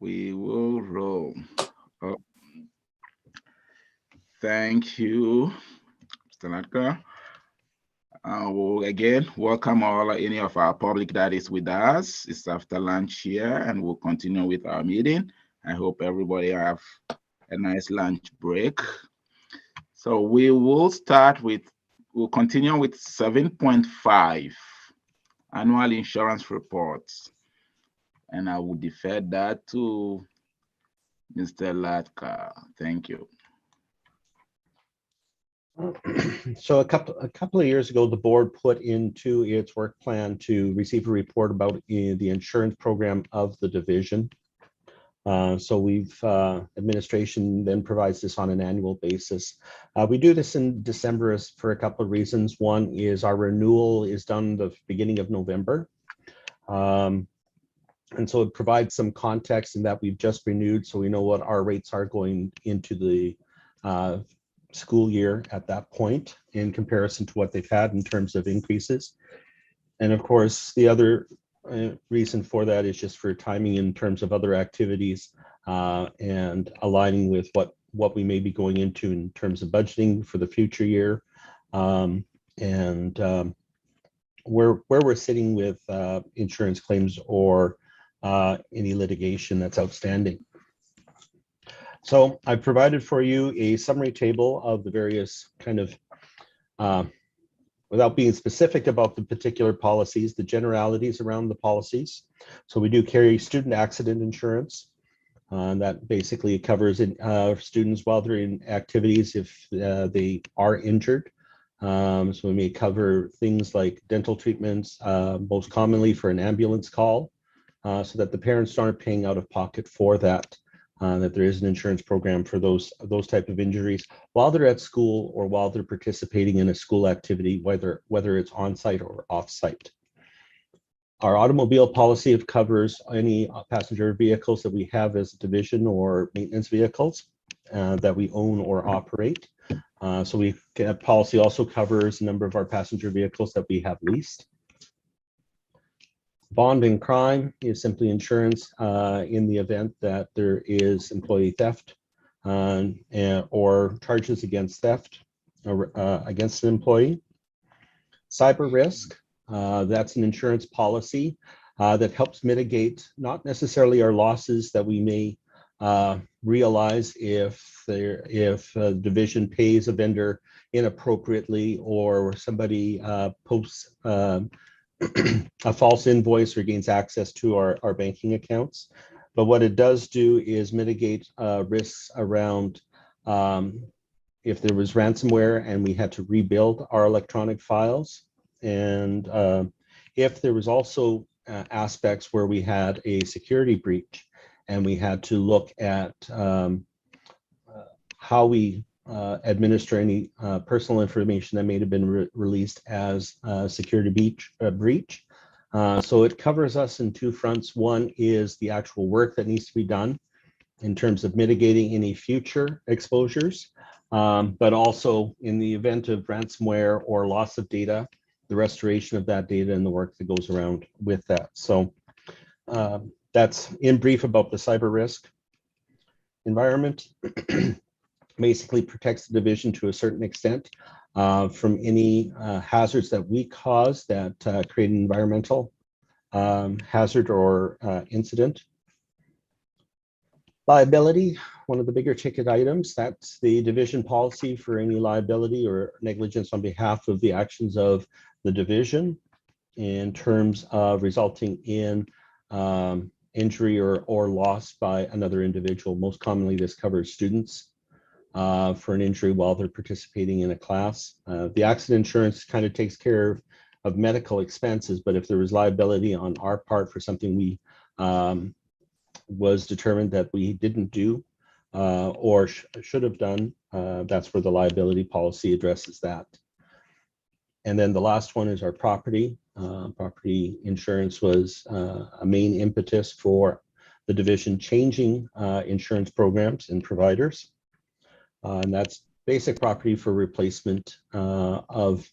We will roll. Oh, thank you, Mr. Latka. We'll again welcome all any of our public that is with us. It's after lunch here, and we'll continue with our meeting. I hope everybody have a nice lunch break. So we'll continue with 7.5 annual insurance reports. And I will defer that to Mr. Latka. Thank you. So a couple of years ago, the board put into its work plan to receive a report about the insurance program of the division. Administration then provides this on an annual basis. We do this in December for a couple of reasons. One is our renewal is done the beginning of November. And so it provides some context in that we've just renewed, so we know what our rates are going into the school year at that point in comparison to what they've had in terms of increases. And of course, the other reason for that is just for timing in terms of other activities and aligning with what we may be going into in terms of budgeting for the future year, and where we're sitting with insurance claims or any litigation that's outstanding. So I provided for you a summary table of the various kind of, without being specific about the particular policies, the generalities around the policies. So we do carry student accident insurance. That basically covers students while they're in activities if they are injured. So we may cover things like dental treatments, most commonly for an ambulance call, so that the parents aren't paying out of pocket for that. That there is an insurance program for those type of injuries while they're at school or while they're participating in a school activity, whether it's on-site or off-site. Our automobile policy covers any passenger vehicles that we have as a division or maintenance vehicles that we own or operate. So that policy also covers a number of our passenger vehicles that we have leased. Bond and crime is simply insurance in the event that there is employee theft or charges against theft or, against an employee. Cyber risk, that's an insurance policy that helps mitigate not necessarily our losses that we may realize if the division pays a vendor inappropriately or somebody posts a false invoice or gains access to our banking accounts. But what it does do is mitigate risks around if there was ransomware and we had to rebuild our electronic files. And if there was also aspects where we had a security breach and we had to look at how we administer any personal information that may have been released as a security breach. So it covers us in two fronts. One is the actual work that needs to be done in terms of mitigating any future exposures, but also in the event of ransomware or loss of data, the restoration of that data and the work that goes around with that. So that's in brief about the cyber risk. Environment basically protects the division to a certain extent from any hazards that we cause that create an environmental hazard or incident. Liability, one of the bigger ticket items, that's the division policy for any liability or negligence on behalf of the actions of the division in terms of resulting in injury or loss by another individual. Most commonly, this covers students for an injury while they're participating in a class. The accident insurance kind of takes care of medical expenses, but if there was liability on our part for something we was determined that we didn't do or should have done, that's where the liability policy addresses that. And then the last one is our property. Property insurance was a main impetus for the division changing insurance programs and providers. And that's basic property for replacement of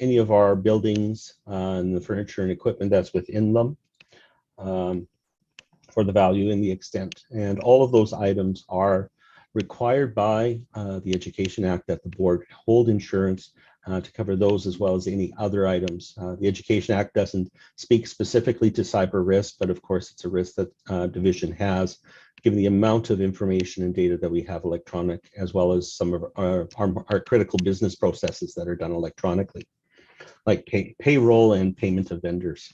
any of our buildings and the furniture and equipment that's within them. for the value and the extent. And all of those items are required by the Education Act that the board hold insurance to cover those as well as any other items. The Education Act doesn't speak specifically to cyber risk, but of course it's a risk that division has, given the amount of information and data that we have electronic, as well as some of our critical business processes that are done electronically, like payroll and payment of vendors.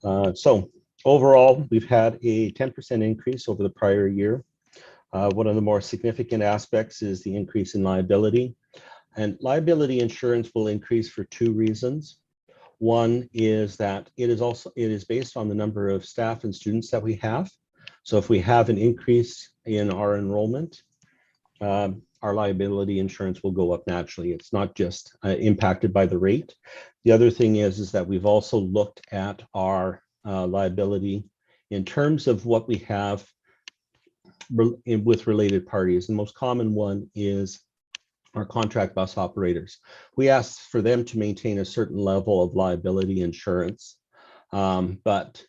So overall, we've had a 10% increase over the prior year. One of the more significant aspects is the increase in liability. And liability insurance will increase for two reasons. One is that it is based on the number of staff and students that we have. So if we have an increase in our enrollment, our liability insurance will go up naturally. It's not just impacted by the rate. The other thing is that we've also looked at our liability in terms of what we have with related parties. The most common one is our contract bus operators. We ask for them to maintain a certain level of liability insurance, but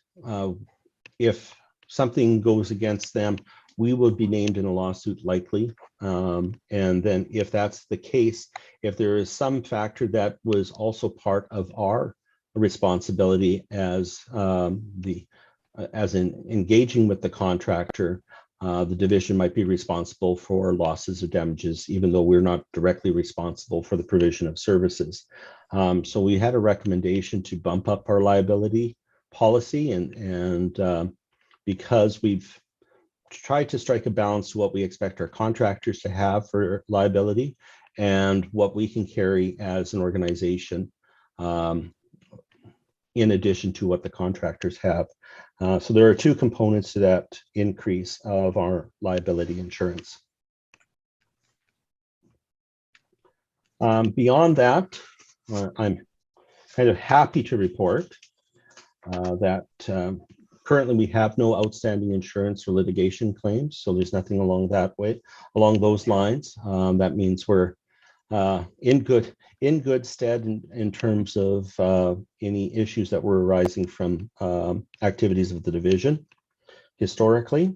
if something goes against them, we would be named in a lawsuit likely. And then if that's the case, if there is some factor that was also part of our responsibility as in engaging with the contractor, the division might be responsible for losses or damages, even though we're not directly responsible for the provision of services. So we had a recommendation to bump up our liability policy, and because we've tried to strike a balance to what we expect our contractors to have for liability and what we can carry as an organization, in addition to what the contractors have. So there are two components to that increase of our liability insurance. Beyond that, I'm kind of happy to report that currently we have no outstanding insurance or litigation claims. So there's nothing along those lines. That means we're in good stead in terms of any issues that were arising from activities of the division historically.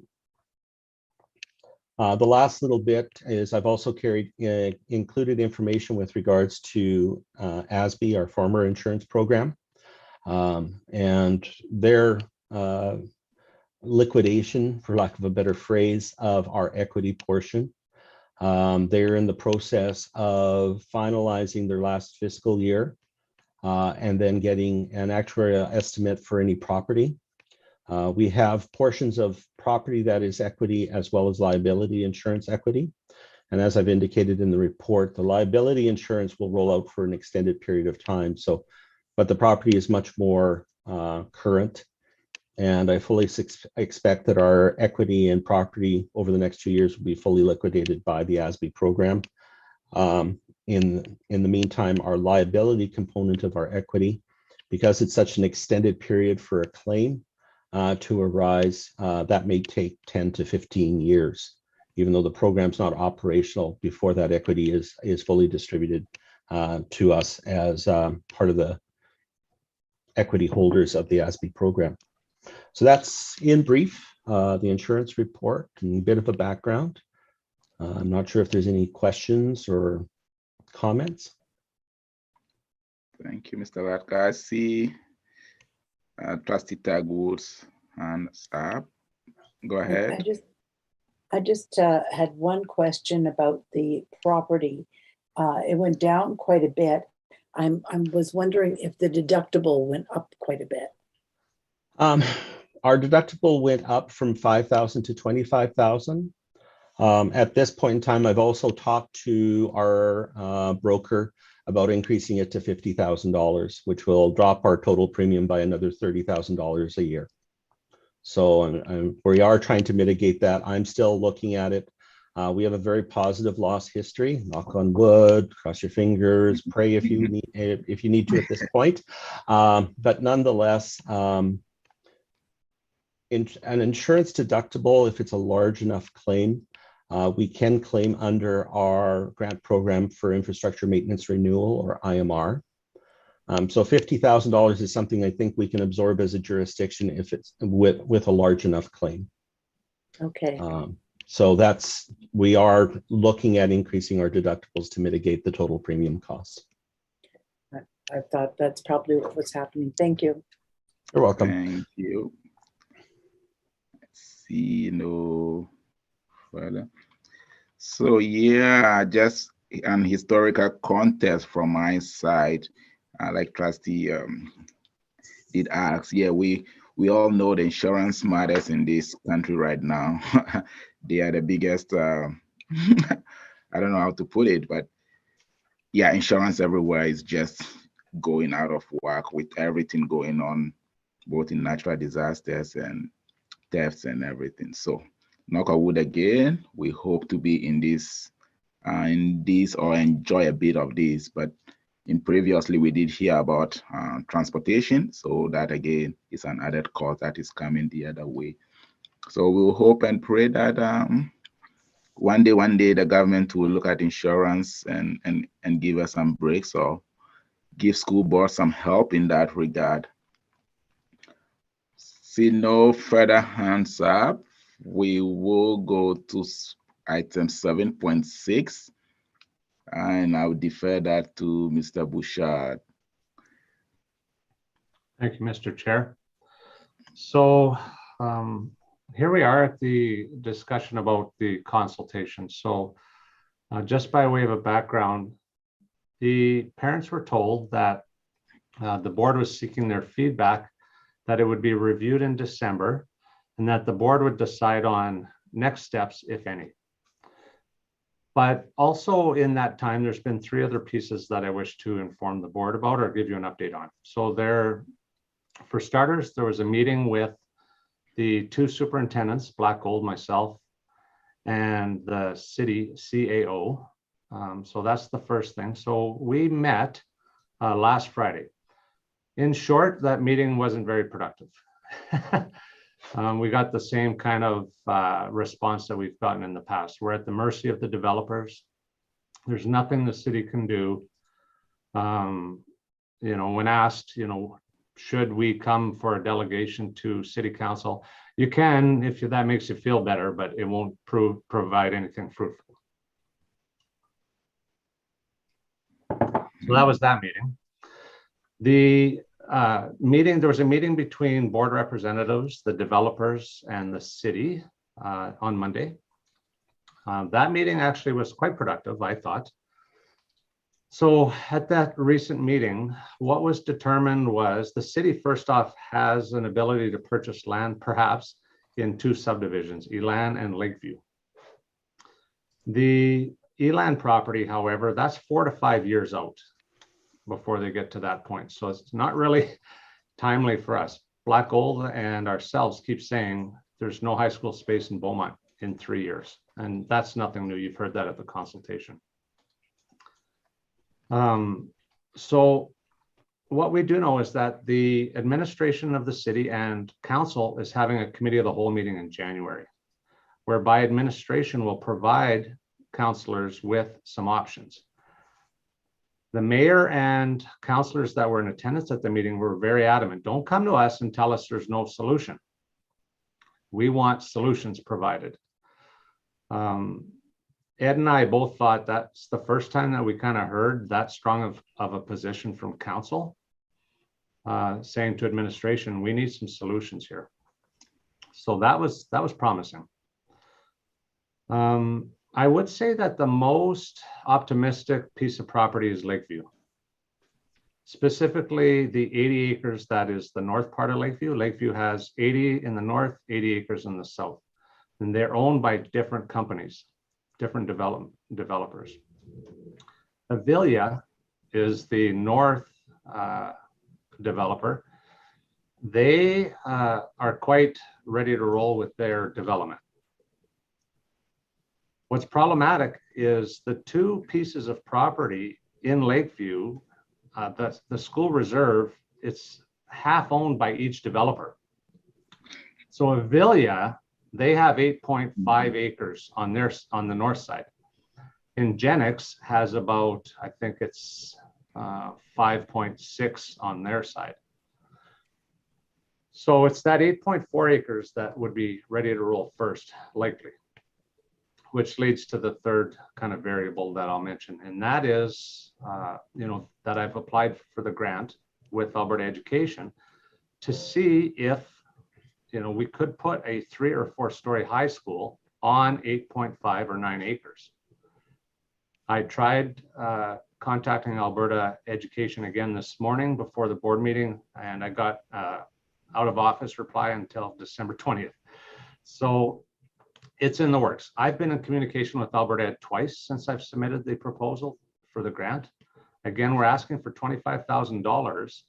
The last little bit is I've also included information with regards to ASB, our former insurance program, and their liquidation, for lack of a better phrase, of our equity portion. They're in the process of finalizing their last fiscal year and then getting an actuarial estimate for any property. We have portions of property that is equity as well as liability insurance equity. And as I've indicated in the report, the liability insurance will roll out for an extended period of time. So, but the property is much more current. And I fully expect that our equity and property over the next 2 years will be fully liquidated by the ASB program. In the meantime, our liability component of our equity, because it's such an extended period for a claim to arise, that may take 10 to 15 years, even though the program's not operational before that equity is fully distributed to us as part of the equity holders of the ASB program. So that's in brief, the insurance report and a bit of a background. I'm not sure if there's any questions or comments. Thank you, Mr. Latka. I see Trustee Tagwood's hands up. Go ahead. I just had one question about the property. It went down quite a bit. I was wondering if the deductible went up quite a bit. Our deductible went up from $5,000 to $25,000. At this point in time, I've also talked to our broker about increasing it to $50,000, which will drop our total premium by another $30,000 a year. So we are trying to mitigate that. I'm still looking at it. We have a very positive loss history. Knock on wood, cross your fingers, pray if you need to at this point. But nonetheless, an insurance deductible, if it's a large enough claim, we can claim under our grant program for infrastructure maintenance renewal, or IMR. So $50,000 is something I think we can absorb as a jurisdiction if it's with a large enough claim. Okay, So we are looking at increasing our deductibles to mitigate the total premium costs. I thought that's probably what was happening. Thank you. You're welcome. Thank you. See no further. So yeah, just an historical context from my side, like Trustee did ask. Yeah, we all know the insurance matters in this country right now. They are the biggest. I don't know how to put it, but yeah, insurance everywhere is just going out of whack with everything going on, both in natural disasters and thefts and everything. So knock on wood again, we hope to be in this or enjoy a bit of this. But in previously we did hear about transportation. So that again is an added cost that is coming the other way. So we'll hope and pray that one day the government will look at insurance and give us some breaks or give school boards some help in that regard. See no further hands up. We will go to item 7.6, and I'll defer that to Mr. Bouchard. Thank you, Mr. Chair. So here we are at the discussion about the consultation. So just by way of a background, the parents were told that the board was seeking their feedback, that it would be reviewed in December, and that the board would decide on next steps, if any. But also in that time, there's been 3 other pieces that I wish to inform the board about or give you an update on. So for starters, there was a meeting with the 2 superintendents, Black Gold, myself, and the city CAO. So that's the first thing. So we met last Friday. In short, that meeting wasn't very productive. We got the same kind of response that we've gotten in the past. We're at the mercy of the developers. There's nothing the city can do. When asked, should we come for a delegation to city council? You can, if that makes you feel better, but it won't provide anything fruitful. So that was that meeting. There was a meeting between board representatives, the developers, and the city on Monday. That meeting actually was quite productive, I thought. So at that recent meeting, what was determined was the city, first off, has an ability to purchase land, perhaps in 2 subdivisions, Elan and Lakeview. The Elan property, however, that's 4 to 5 years out before they get to that point. So it's not really timely for us. Black Gold and ourselves keep saying there's no high school space in Beaumont in 3 years. And that's nothing new. You've heard that at the consultation. So what we do know is that the administration of the city and council is having a committee of the whole meeting in January, whereby administration will provide councillors with some options. The mayor and councillors that were in attendance at the meeting were very adamant. Don't come to us and tell us there's no solution. We want solutions provided. Ed and I both thought that's the first time that we kind of heard that strong of a position from council, saying to administration, we need some solutions here. So that was promising. I would say that the most optimistic piece of property is Lakeview. Specifically, the 80 acres that is the north part of Lakeview. Lakeview has 80 in the north, 80 acres in the south. And they're owned by different companies, different developers. Avilia is the north developer. They are quite ready to roll with their development. What's problematic is the 2 pieces of property in Lakeview, the school reserve, it's half owned by each developer. So Avilia, they have 8.5 acres on the north side. Ingenix has about, I think it's 5.6 on their side. So it's that 8.4 acres that would be ready to roll first, likely, which leads to the third kind of variable that I'll mention. And that is, that I've applied for the grant with Alberta Education to see if, we could put a 3 or 4 story high school on 8.5 or 9 acres. I tried contacting Alberta Education again this morning before the board meeting, and I got out of office reply until December 20th. So it's in the works. I've been in communication with Alberta Ed twice since I've submitted the proposal for the grant. Again, we're asking for $25,000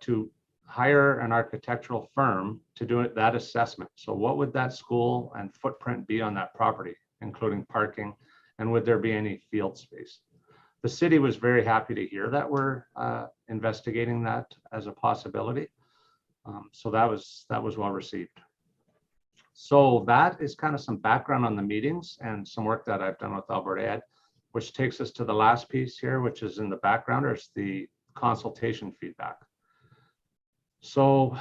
to hire an architectural firm to do that assessment. So what would that school and footprint be on that property, including parking, and would there be any field space? The city was very happy to hear that we're investigating that as a possibility. So that was well received. So that is kind of some background on the meetings and some work that I've done with Alberta Ed, which takes us to the last piece here, which is in the background, or it's the consultation feedback. So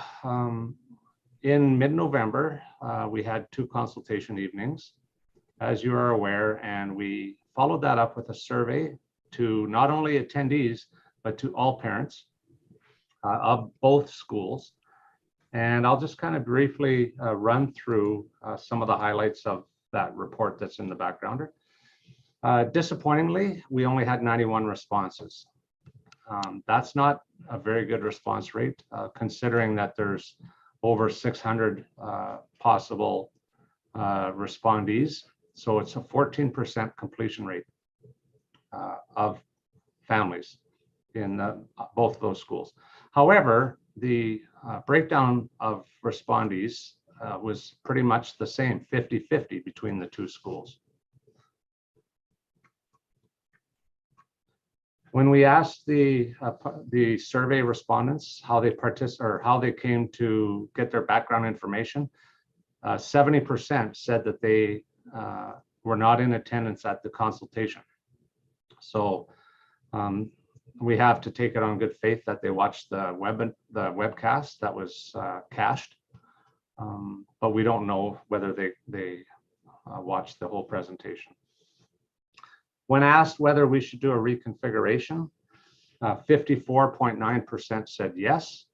in mid-November, we had 2 consultation evenings, as you are aware, and we followed that up with a survey to not only attendees, but to all parents of both schools. And I'll just kind of briefly run through some of the highlights of that report that's in the backgrounder. Disappointingly, we only had 91 responses. That's not a very good response rate, considering that there's over 600 possible respondees. So it's a 14% completion rate of families in both of those schools. However, the breakdown of respondees was pretty much the same, 50-50 between the 2 schools. When we asked the survey respondents how they came to get their background information, 70% said that they were not in attendance at the consultation. So we have to take it on good faith that they watched the webcast that was cached, but we don't know whether they watched the whole presentation. When asked whether we should do a reconfiguration, 54.9% said yes,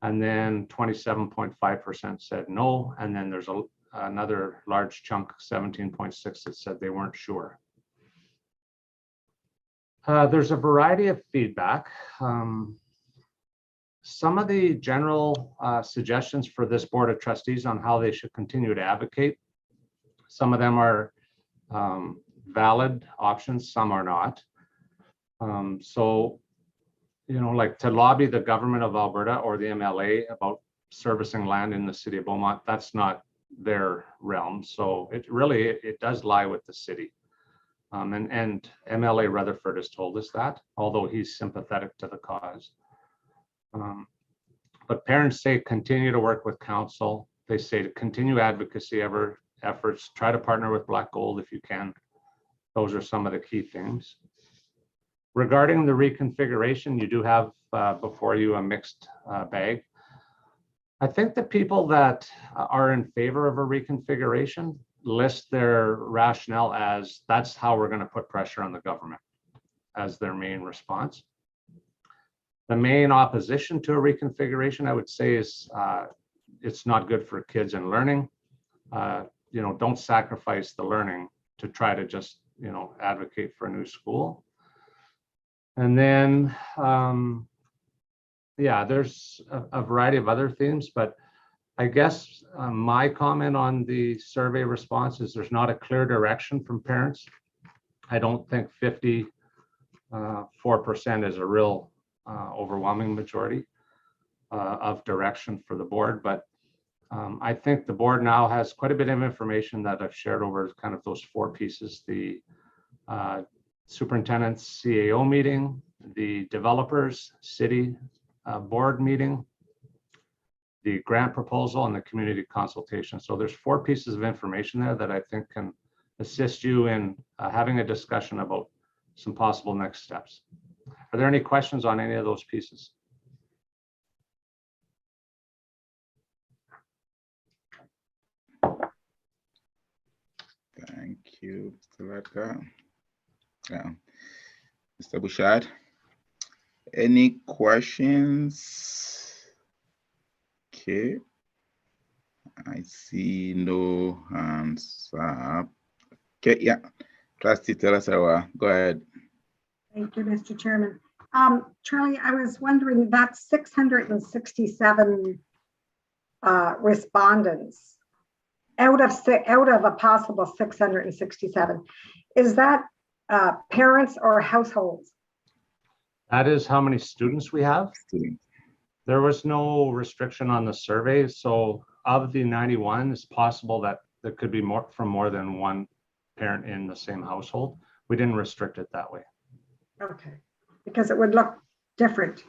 and then 27.5% said no, and then there's another large chunk, 17.6%, that said they weren't sure. There's a variety of feedback. Some of the general suggestions for this Board of Trustees on how they should continue to advocate, some of them are valid options, some are not. So, like to lobby the government of Alberta or the MLA about servicing land in the city of Beaumont, that's not their realm. So it does lie with the city. And MLA Rutherford has told us that, although he's sympathetic to the cause. But parents say continue to work with council. They say to continue advocacy efforts, try to partner with Black Gold if you can. Those are some of the key things. Regarding the reconfiguration, you do have before you a mixed bag. I think the people that are in favor of a reconfiguration list their rationale as that's how we're going to put pressure on the government as their main response. The main opposition to a reconfiguration, I would say, is it's not good for kids and learning. Don't sacrifice the learning to try to just advocate for a new school. And then there's a variety of other themes, but I guess my comment on the survey response is there's not a clear direction from parents. I don't think 54% is a real overwhelming majority of direction for the board, but I think the board now has quite a bit of information that I've shared over kind of those 4 pieces: the superintendent's CAO meeting, the developers city board meeting, the grant proposal, and the community consultation. So there's 4 pieces of information there that I think can assist you in having a discussion about some possible next steps. Are there any questions on any of those pieces? Thank you, Mr. Ladka. Yeah. Mr. Bouchard, any questions? Okay. I see no hands up. Okay, yeah. Trustee Telasawa, go ahead. Thank you, Mr. Chairman. Charlie, I was wondering, that's 667 respondents out of a possible 667. Is that parents or households? That is how many students we have. Students. There was no restriction on the survey. So of the 91, it's possible that there could be more from more than one parent in the same household. We didn't restrict it that way. Okay, because it would look different.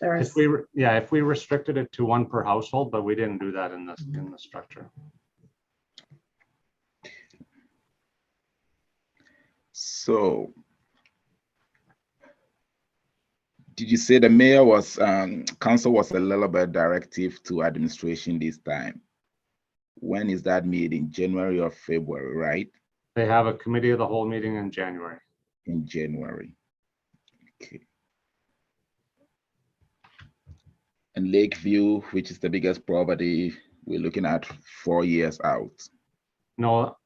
If we restricted it to one per household, but we didn't do that in the structure. So, did you say the mayor was, council was a little bit directive to administration this time? When is that meeting? January or February, right? They have a committee of the whole meeting in January. In January. Okay. And Lakeview, which is the biggest property, we're looking at 4 years out. No,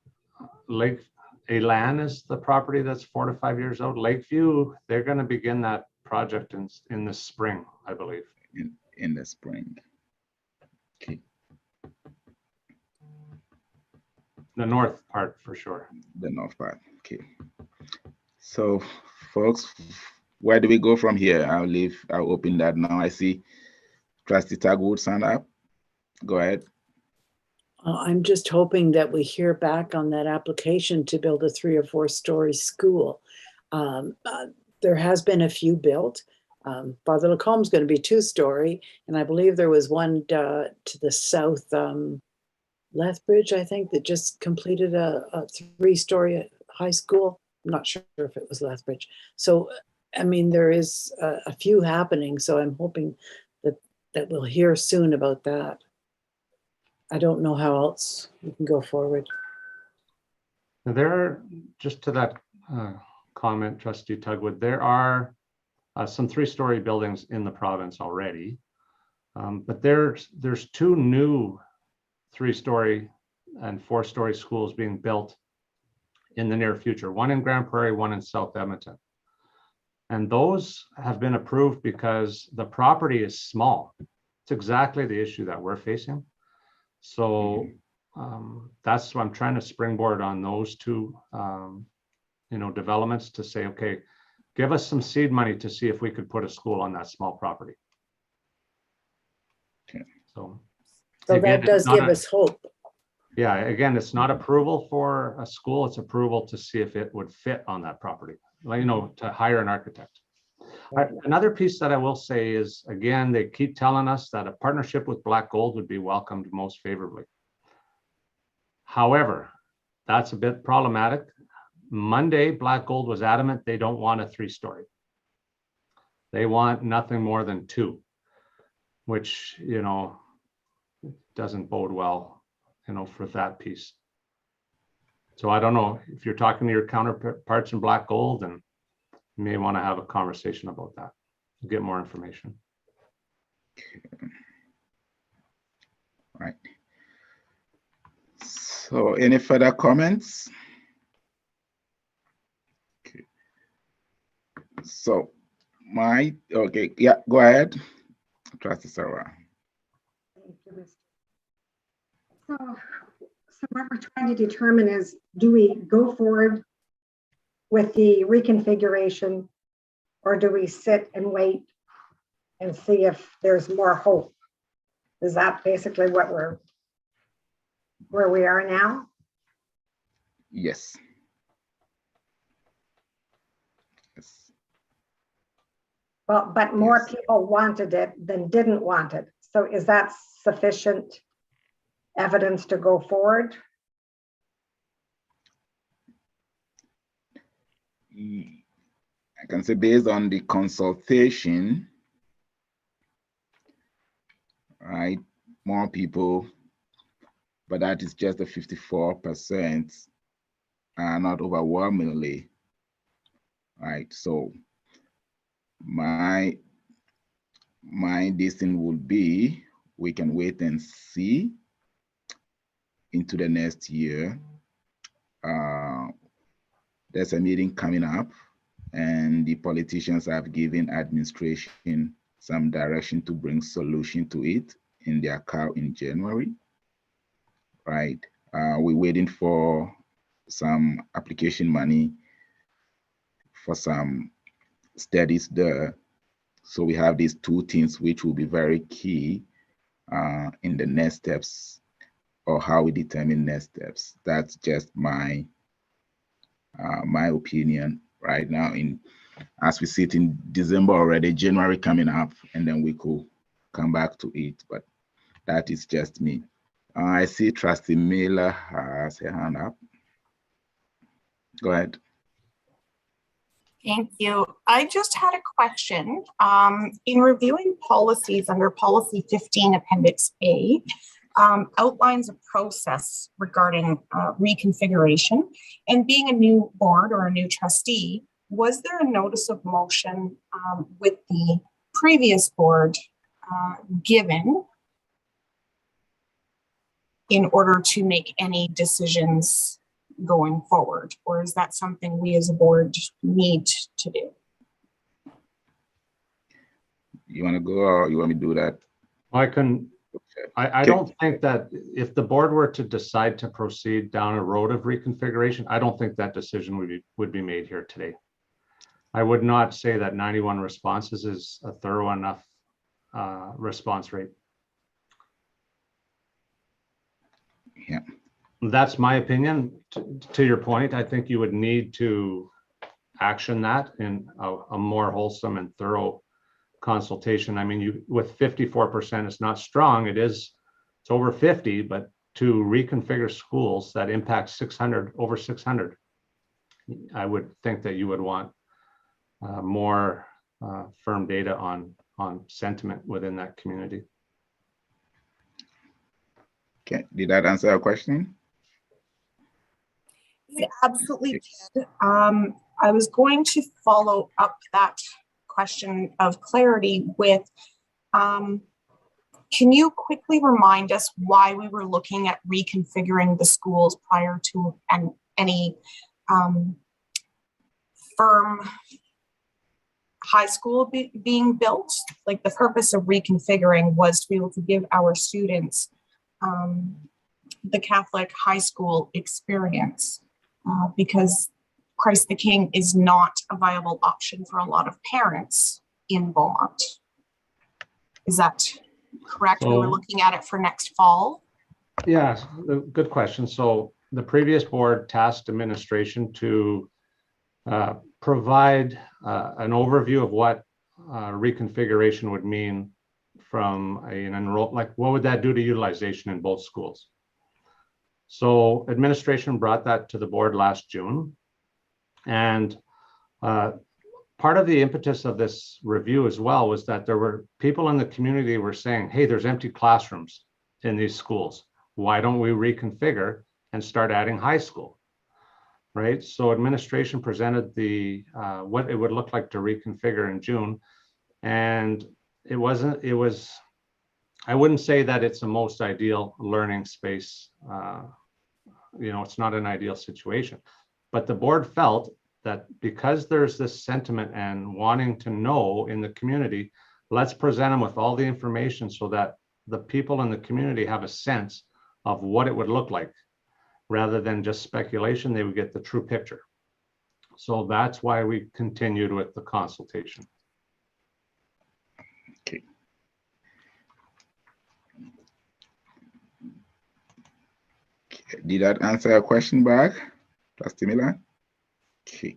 Lake Elan is the property that's 4 to 5 years old. Lakeview, they're going to begin that project in the spring, I believe. In the spring. Okay. The north part for sure. The north part. Okay. So, folks, where do we go from here? I'll open that now. I see Trustee Tagwood signed up. Go ahead. I'm just hoping that we hear back on that application to build a 3 or 4 story school. There has been a few built. Father Lacombe's going to be 2-story, and I believe there was one to the south, Lethbridge, I think, that just completed a 3-story high school. I'm not sure if it was Lethbridge. So, I mean, there is a few happening, so I'm hoping that we'll hear soon about that. I don't know how else we can go forward. There are, just to that comment, Trustee Tugwood, there are some 3-story buildings in the province already, but there's 2 new 3-story and 4-story schools being built in the near future, one in Grand Prairie, one in South Edmonton. And those have been approved because the property is small. It's exactly the issue that we're facing. So that's what I'm trying to springboard on those 2 developments to say, okay, give us some seed money to see if we could put a school on that small property. Okay. So again, that does give us hope. Yeah, again, it's not approval for a school, it's approval to see if it would fit on that property, to hire an architect. Another piece that I will say is, again, they keep telling us that a partnership with Black Gold would be welcomed most favorably. However, that's a bit problematic. Monday, Black Gold was adamant they don't want a 3-story. They want nothing more than 2, which, doesn't bode well, for that piece. So I don't know if you're talking to your counterparts in Black Gold, and you may want to have a conversation about that, get more information. Right. So any further comments? Okay. So okay, yeah, go ahead, Trustee Sarah. Thank you, Mr. So what we're trying to determine is, do we go forward with the reconfiguration, or do we sit and wait and see if there's more hope? Is that basically where we are now? Yes. Yes. Well, but more Yes. people wanted it than didn't want it. So is that sufficient evidence to go forward? I can say based on the consultation, right, more people, but that is just the 54%, not overwhelmingly, right? So my this thing would be, we can wait and see into the next year. There's a meeting coming up, and the politicians have given administration some direction to bring solution to it in their car in January, right? We're waiting for some application money for some studies there. So we have these two things which will be very key in the next steps, or how we determine next steps. That's just my my opinion right now. As we sit in December already, January coming up, and then we could come back to it. But that is just me. I see Trustee Miller has her hand up. Go ahead. Thank you. I just had a question. In reviewing policies under Policy 15, Appendix A, outlines a process regarding reconfiguration. And being a new board or a new trustee, was there a notice of motion with the previous board given in order to make any decisions going forward? Or is that something we as a board need to do? You want to go, or you want me to do that? I can. I don't think that if the board were to decide to proceed down a road of reconfiguration, I don't think that decision would be made here today. I would not say that 91 responses is a thorough enough response rate. Yeah. That's my opinion. To your point, I think you would need to action that in a more wholesome and thorough consultation. I mean, with 54%, it's not strong. It's over 50, but to reconfigure schools that impact over 600, I would think that you would want more firm data on sentiment within that community. Okay, did that answer your question? It absolutely did. I was going to follow up that question of clarity with, can you quickly remind us why we were looking at reconfiguring the schools prior to any firm high school being built? Like, the purpose of reconfiguring was to be able to give our students the Catholic high school experience, because Christ the King is not a viable option for a lot of parents in Beaumont. Is that correct? We were looking at it for next fall. Yeah, good question. So the previous board tasked administration to provide an overview of what reconfiguration would mean from an enroll, like what would that do to utilization in both schools? So administration brought that to the board last June. And part of the impetus of this review as well was that there were people in the community were saying, hey, there's empty classrooms in these schools. Why don't we reconfigure and start adding high school? Right. So administration presented the what it would look like to reconfigure in June. And it was, I wouldn't say that it's the most ideal learning space. It's not an ideal situation. But the board felt that because there's this sentiment and wanting to know in the community, let's present them with all the information so that the people in the community have a sense of what it would look like. Rather than just speculation, they would get the true picture. So that's why we continued with the consultation. Okay. Did that answer your question back, Trustee Miller? Okay.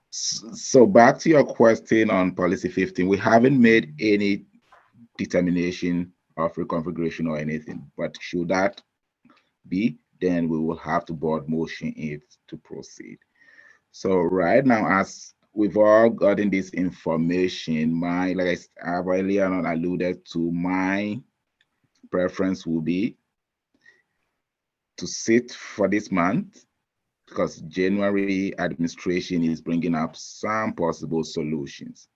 So back to your question on Policy 15, we haven't made any determination of reconfiguration or anything, but should that be, then we will have to board motion it to proceed. So right now, as we've all gotten this information. Like I've earlier on alluded to, my preference will be to sit for this month, because January administration is bringing up some possible solutions.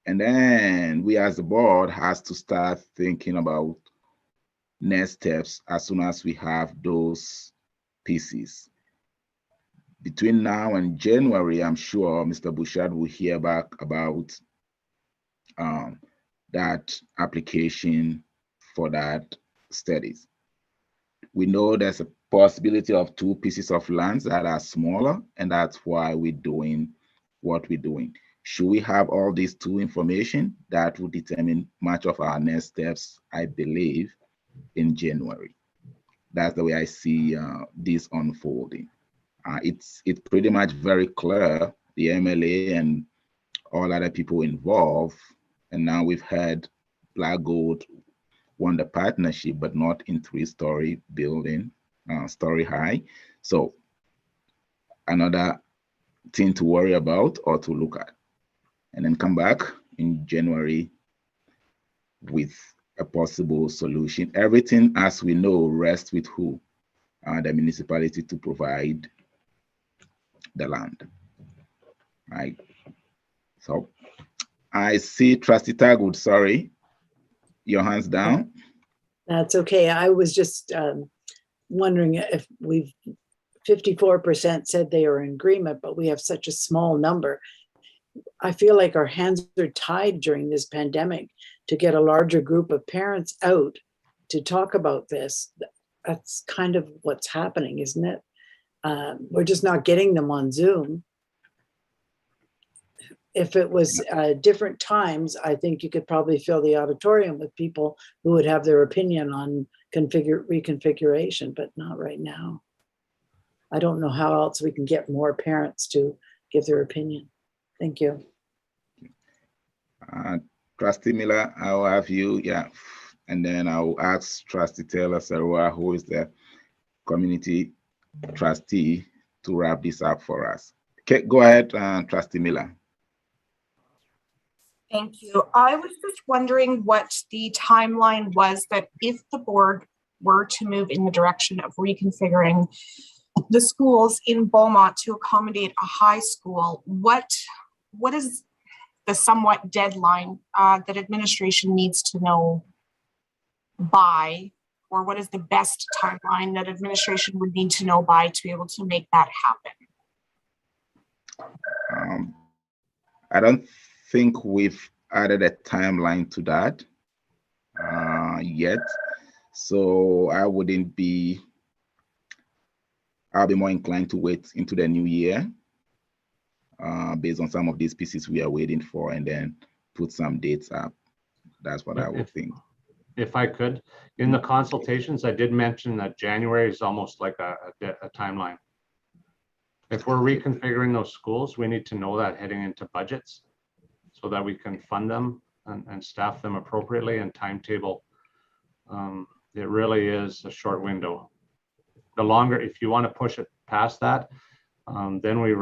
And then we as the board has to start thinking about next steps as soon as we have those pieces. Between now and January, I'm sure Mr. Bouchard will hear back about that application for that studies. We know there's a possibility of 2 pieces of lands that are smaller, and that's why we're doing what we're doing. Should we have all these 2 information, that will determine much of our next steps, I believe, in January. That's the way I see this unfolding. It's pretty much very clear, the MLA and all other people involved, and now we've had Black Gold won the partnership, but not in 3-story building, story high. So another thing to worry about or to look at, and then come back in January with a possible solution. Everything, as we know, rests with who? The municipality to provide the land, right? So I see Trustee Tagwood, sorry, your hands down. That's okay. I was just wondering if 54% said they are in agreement, but we have such a small number. I feel like our hands are tied during this pandemic to get a larger group of parents out to talk about this. That's kind of what's happening, isn't it? We're just not getting them on Zoom. If it was different times, I think you could probably fill the auditorium with people who would have their opinion on reconfiguration, but not right now. I don't know how else we can get more parents to give their opinion. Thank you. Trustee Miller, I'll have you, yeah. And then I'll ask Trustee Taylor Sarua, who is the community trustee, to wrap this up for us. Okay, go ahead, Trustee Miller. Thank you. I was just wondering what the timeline was that if the board were to move in the direction of reconfiguring the schools in Beaumont to accommodate a high school, what is the somewhat deadline that administration needs to know by, or what is the best timeline that administration would need to know by to be able to make that happen? I don't think we've added a timeline to that yet, so I'll be more inclined to wait into the new year based on some of these pieces we are waiting for, and then put some dates up. That's what I would think. If I could, in the consultations, I did mention that January is almost like a timeline. If we're reconfiguring those schools, we need to know that heading into budgets so that we can fund them and staff them appropriately and timetable. It really is a short window. The longer, if you want to push it past that, then we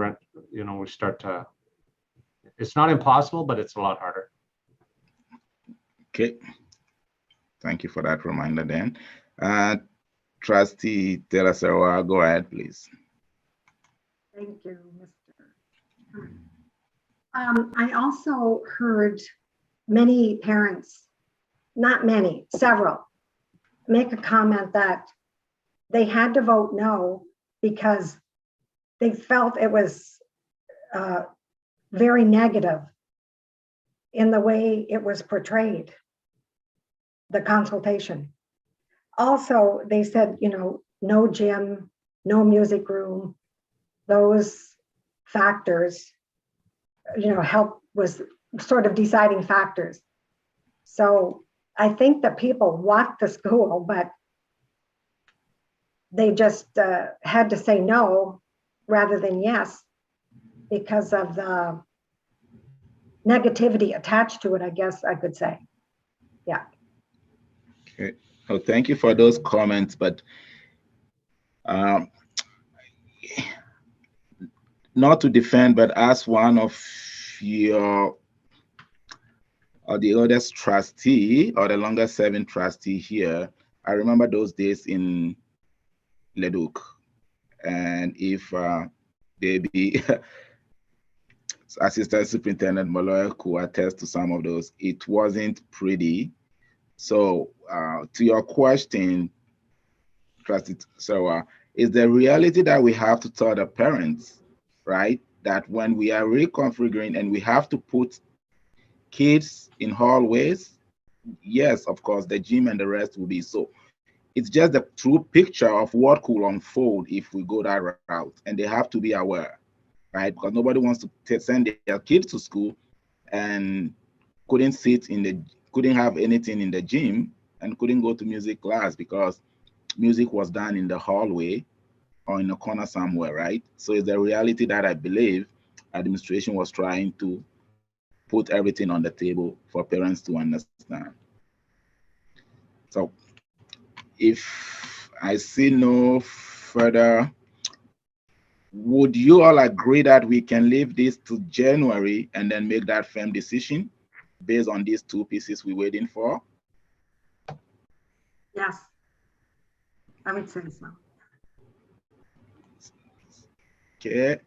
start to, it's not impossible, but it's a lot harder. Okay. Thank you for that reminder then. Trustee Taylor Sarua, go ahead, please. Thank you, Mr. I also heard many parents, not many, several, make a comment that they had to vote no because they felt it was very negative in the way it was portrayed, the consultation. Also, they said, no gym, no music room, those factors, help was sort of deciding factors. So I think that people want the school, but they just had to say no rather than yes because of the negativity attached to it, I guess I could say. Yeah. Okay. Oh, thank you for those comments, but not to defend, but as one of your or the oldest trustee or the longest serving trustee here, I remember those days in Leduc. And if maybe Assistant Superintendent Maloy could attest to some of those, it wasn't pretty. So to your question, Trustee Sarah, is the reality that we have to tell the parents, right, that when we are reconfiguring and we have to put kids in hallways, yes, of course, the gym and the rest will be so. It's just the true picture of what could unfold if we go that route, and they have to be aware, right? Because nobody wants to send their kids to school and couldn't have anything in the gym and couldn't go to music class because music was done in the hallway or in a corner somewhere, right? So it's the reality that I believe administration was trying to put everything on the table for parents to understand. So if I see no further, would you all agree that we can leave this to January and then make that firm decision based on these two pieces we're waiting for? Yes, I would say so. Okay.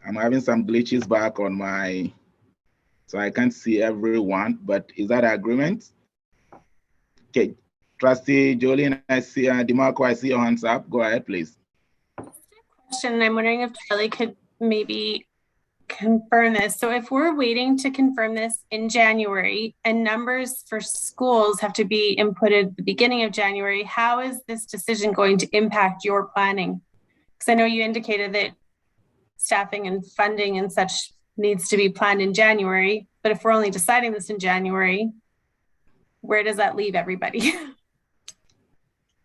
I'm having some glitches back on my, so I can't see everyone, but is that agreement? Okay, Trustee Jolene, I see, DeMarco, I see your hands up. Go ahead, please. Question. I'm wondering if Charlie could maybe confirm this. So if we're waiting to confirm this in January and numbers for schools have to be inputted at the beginning of January, how is this decision going to impact your planning? Because I know you indicated that staffing and funding and such needs to be planned in January, but if we're only deciding this in January, where does that leave everybody?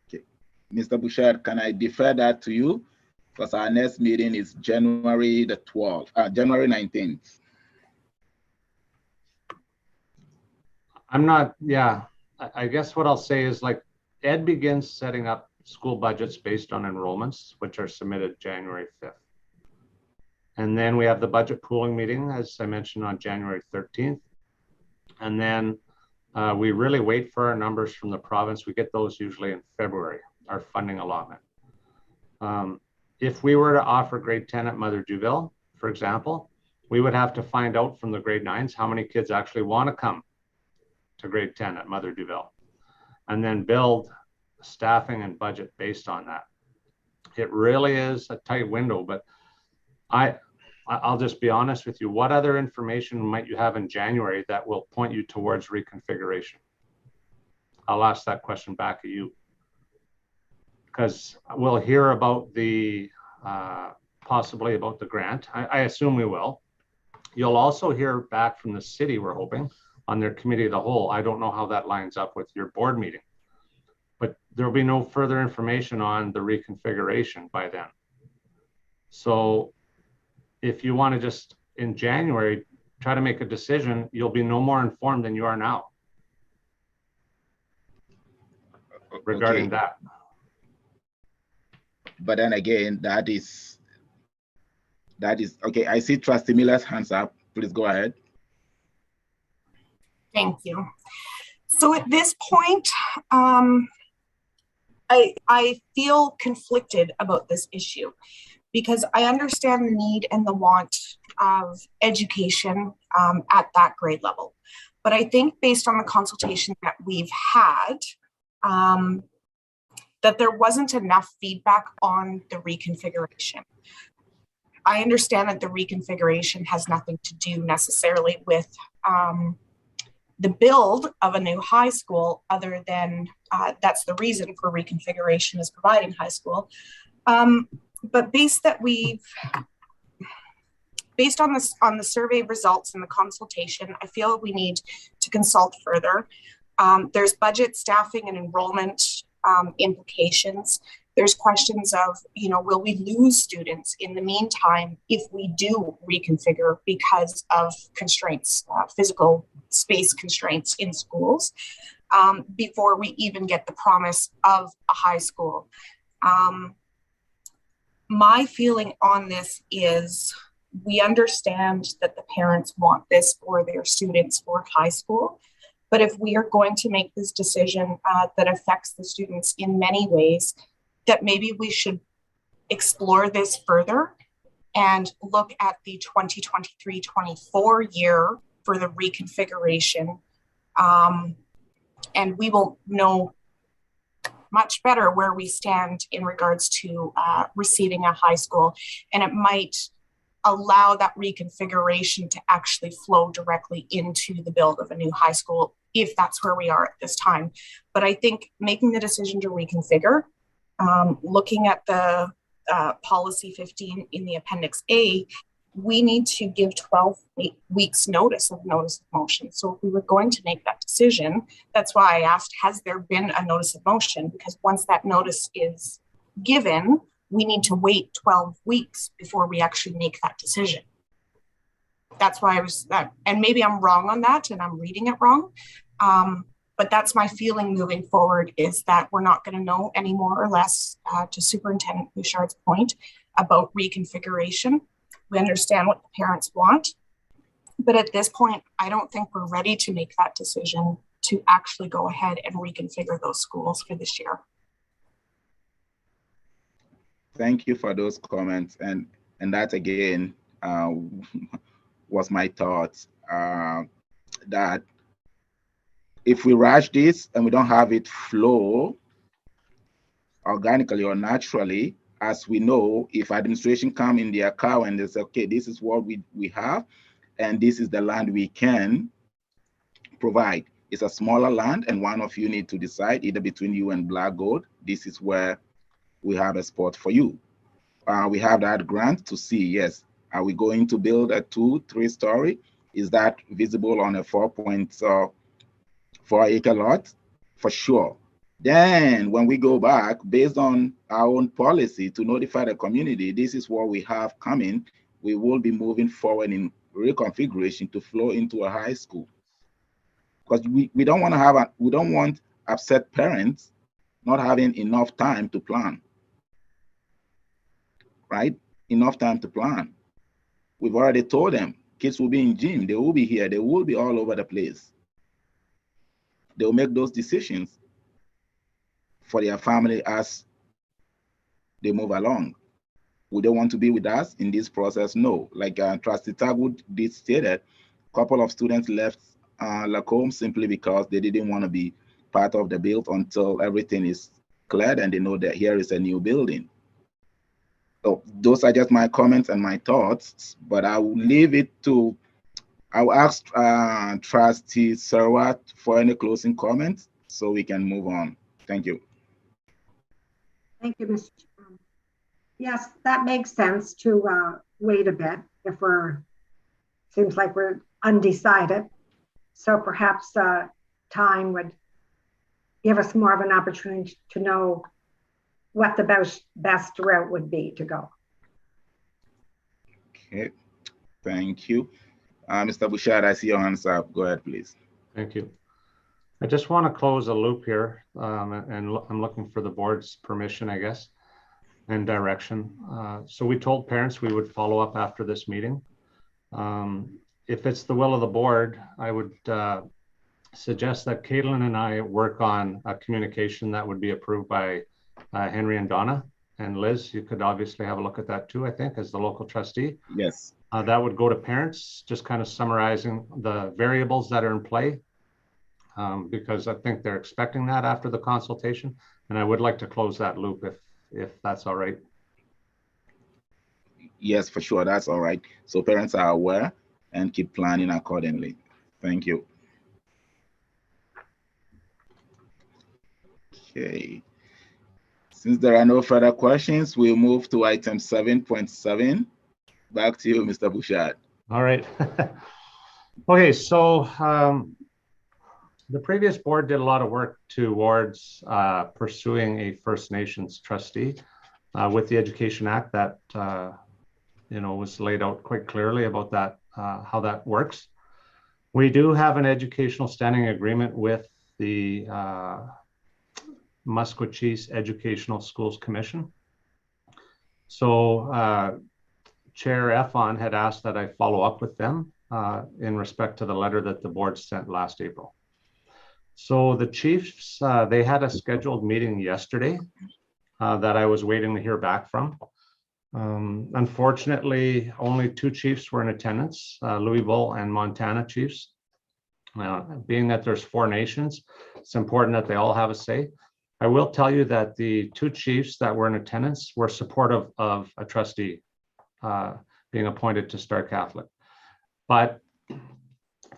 Okay, Mr. Bouchard, can I defer that to you? Because our next meeting is January the 12th, January 19th. I'm not, yeah, I guess what I'll say is like Ed begins setting up school budgets based on enrollments, which are submitted January 5th. And then we have the budget pooling meeting, as I mentioned, on January 13th. And then we really wait for our numbers from the province. We get those usually in February, our funding allotment. If we were to offer grade 10 at Mother Duville, for example, we would have to find out from the grade 9s how many kids actually want to come to grade 10 at Mother Duville, and then build staffing and budget based on that. It really is a tight window, but I'll just be honest with you. What other information might you have in January that will point you towards reconfiguration? I'll ask that question back at you, because we'll hear about the possibly about the grant. I assume we will. You'll also hear back from the city, we're hoping, on their committee of the whole. I don't know how that lines up with your board meeting, but there'll be no further information on the reconfiguration by then. So if you want to just in January try to make a decision, you'll be no more informed than you are now regarding that. But then again, that is okay. I see Trustee Miller's hands up. Please go ahead. Thank you. So at this point, I feel conflicted about this issue because I understand the need and the want of education at that grade level. But I think based on the consultation that we've had, that there wasn't enough feedback on the reconfiguration. I understand that the reconfiguration has nothing to do necessarily with the build of a new high school, other than that's the reason for reconfiguration is providing high school. But based on the survey results and the consultation, I feel we need to consult further. There's budget, staffing, and enrollment implications. There's questions of, will we lose students in the meantime if we do reconfigure because of constraints, physical space constraints in schools, before we even get the promise of a high school. my feeling on this is we understand that the parents want this for their students for high school. But if we are going to make this decision that affects the students in many ways, that maybe we should explore this further and look at the 2023-24 year for the reconfiguration. And we will know much better where we stand in regards to receiving a high school. And it might allow that reconfiguration to actually flow directly into the build of a new high school, if that's where we are at this time. But I think making the decision to reconfigure, looking at the policy 15 in the appendix A, we need to give 12 weeks notice of motion. So if we were going to make that decision, that's why I asked, has there been a notice of motion? Because once that notice is given, we need to wait 12 weeks before we actually make that decision. That's why I was that, and maybe I'm wrong on that and I'm reading it wrong. But that's my feeling moving forward, is that we're not going to know any more or less, to Superintendent Bouchard's point about reconfiguration. We understand what the parents want, but at this point, I don't think we're ready to make that decision to actually go ahead and reconfigure those schools for this year. Thank you for those comments. And that again was my thoughts, that if we rush this and we don't have it flow organically or naturally, as we know, if administration come in their car and they say, okay, this is what we have, and this is the land we can provide. It's a smaller land, and one of you need to decide, either between you and Black Gold, this is where we have a spot for you. We have that grant to see, yes, are we going to build a 2-3 story? Is that visible on a 4.4 acre lot? For sure. Then when we go back, based on our own policy to notify the community, this is what we have coming, we will be moving forward in reconfiguration to flow into a high school. Because we don't want to have we don't want upset parents not having enough time to plan. Right? Enough time to plan. We've already told them kids will be in gym, they will be here, they will be all over the place. They'll make those decisions for their family as they move along. Would they want to be with us in this process? No. Like Trustee Tagwood did say that a couple of students left Lacombe simply because they didn't want to be part of the build until everything is cleared and they know that here is a new building. So those are just my comments and my thoughts, but I will leave it to, I will ask Trustee Serwatt for any closing comments so we can move on. Thank you. Thank you, Mr. Chairman. Yes, that makes sense to wait a bit if seems like we're undecided. So perhaps time would give us more of an opportunity to know what the best route would be to go. Okay, thank you. Mr. Bouchard, I see your hands up. Go ahead, please. Thank you. I just want to close a loop here, and I'm looking for the board's permission, I guess, and direction. So we told parents we would follow up after this meeting. If it's the will of the board, I would suggest that Caitlin and I work on a communication that would be approved by Henry and Donna. And Liz, you could obviously have a look at that too, I think, as the local trustee. Yes. That would go to parents, just kind of summarizing the variables that are in play, because I think they're expecting that after the consultation. And I would like to close that loop if that's all right. Yes, for sure, that's all right. So parents are aware and keep planning accordingly. Thank you. Okay. Since there are no further questions, we'll move to item 7.7. Back to you, Mr. Bouchard. All right. Okay, so the previous board did a lot of work towards pursuing a First Nations trustee with the Education Act that was laid out quite clearly about that, how that works. We do have an educational standing agreement with the Maskwacis Educational Schools Commission. So Chair Efon had asked that I follow up with them in respect to the letter that the board sent last April. So the chiefs, they had a scheduled meeting yesterday that I was waiting to hear back from. Unfortunately, only 2 chiefs were in attendance, Louisville and Montana chiefs. Being that there's 4 nations, it's important that they all have a say. I will tell you that the 2 chiefs that were in attendance were supportive of a trustee being appointed to Star Catholic. But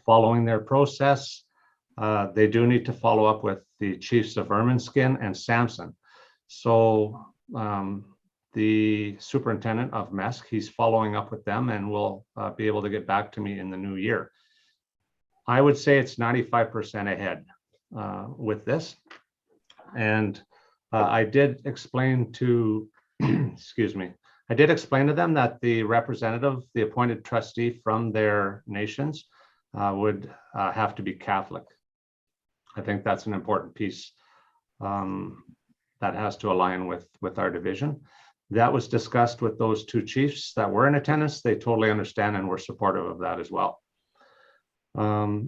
following their process, they do need to follow up with the chiefs of Ermineskin and Sampson. So the superintendent of MESC, he's following up with them and will be able to get back to me in the new year. I would say it's 95% ahead with this. And I did explain to, excuse me, I did explain to them that the representative, the appointed trustee from their nations would have to be Catholic. I think that's an important piece that has to align with our division. That was discussed with those 2 chiefs that were in attendance. They totally understand and were supportive of that as well.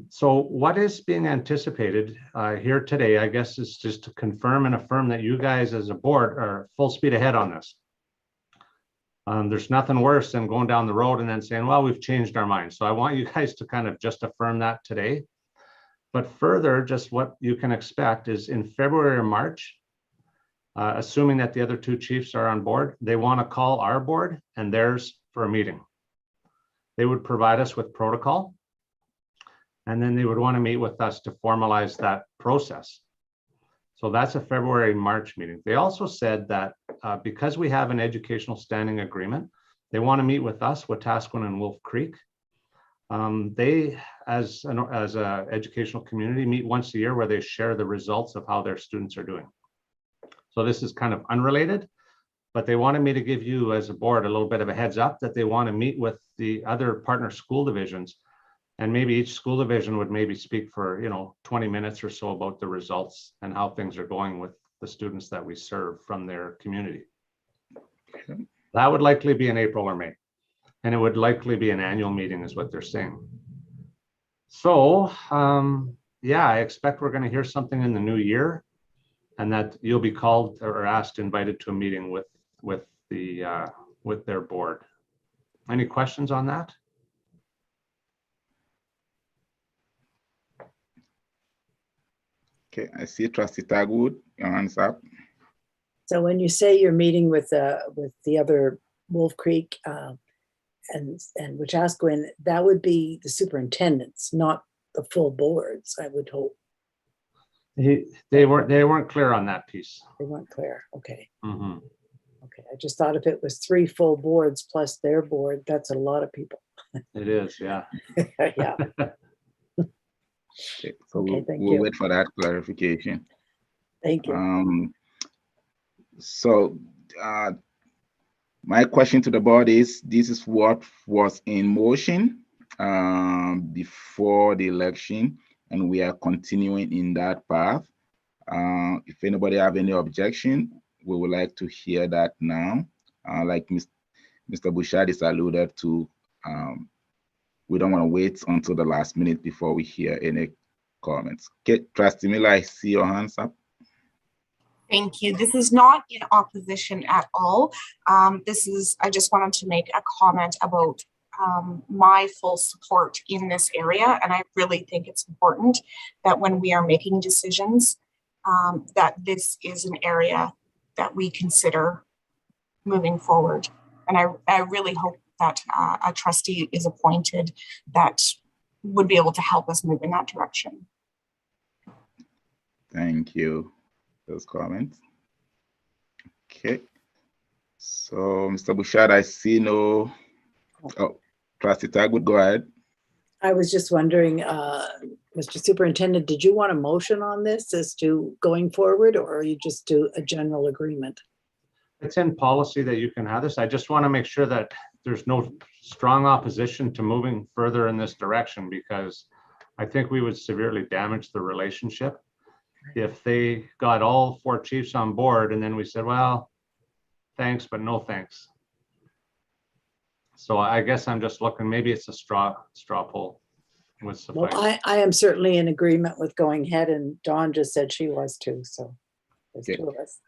So what is being anticipated here today, I guess, is just to confirm and affirm that you guys as a board are full speed ahead on this. There's nothing worse than going down the road and then saying, well, we've changed our minds. So I want you guys to kind of just affirm that today. But further, just what you can expect is in February or March, assuming that the other 2 chiefs are on board, they want to call our board and theirs for a meeting. They would provide us with protocol, and then they would want to meet with us to formalize that process. So that's a February-March meeting. They also said that because we have an educational standing agreement, they want to meet with us, Wetaskiwin and Wolf Creek. They, as an educational community, meet once a year where they share the results of how their students are doing. So this is kind of unrelated, but they wanted me to give you as a board a little bit of a heads up that they want to meet with the other partner school divisions, and maybe each school division would maybe speak for 20 minutes or so about the results and how things are going with the students that we serve from their community. Okay. That would likely be in April or May, and it would likely be an annual meeting is what they're saying. So yeah, I expect we're going to hear something in the new year, and that you'll be called or asked, invited to a meeting with their board. Any questions on that? Okay, I see Trustee Tagwood, your hand's up. So when you say you're meeting with the other Wolf Creek and Wetaskiwin, that would be the superintendents, not the full boards, I would hope. They weren't clear on that piece. They weren't clear. Okay. Mm-hmm. Okay. I just thought if it was 3 full boards plus their board, that's a lot of people. It is, yeah. Yeah. Okay, so Okay, thank we'll you. wait for that clarification. Thank you. So my question to the board is, this is what was in motion before the election, and we are continuing in that path. If anybody have any objection, we would like to hear that now. Like Mr. Bouchard is alluded to, we don't want to wait until the last minute before we hear any comments. Okay, Trustee Miller, I see your hands up. Thank you. This is not in opposition at all. I just wanted to make a comment about my full support in this area. And I really think it's important that when we are making decisions, that this is an area that we consider moving forward. And I really hope that a trustee is appointed that would be able to help us move in that direction. Thank you for those comments. Okay. So, Mr. Bouchard, I see no. Oh, Trustee Tagwood, go ahead. I was just wondering, Mr. Superintendent, did you want a motion on this as to going forward, or are you just do a general agreement? It's in policy that you can have this. I just want to make sure that there's no strong opposition to moving further in this direction, because I think we would severely damage the relationship if they got all 4 chiefs on board and then we said, well, thanks, but no thanks. So I guess I'm just looking, maybe it's a straw poll would Well, suffice. I am certainly in agreement with going ahead, and Dawn just said she was too, so there's Okay. two of us.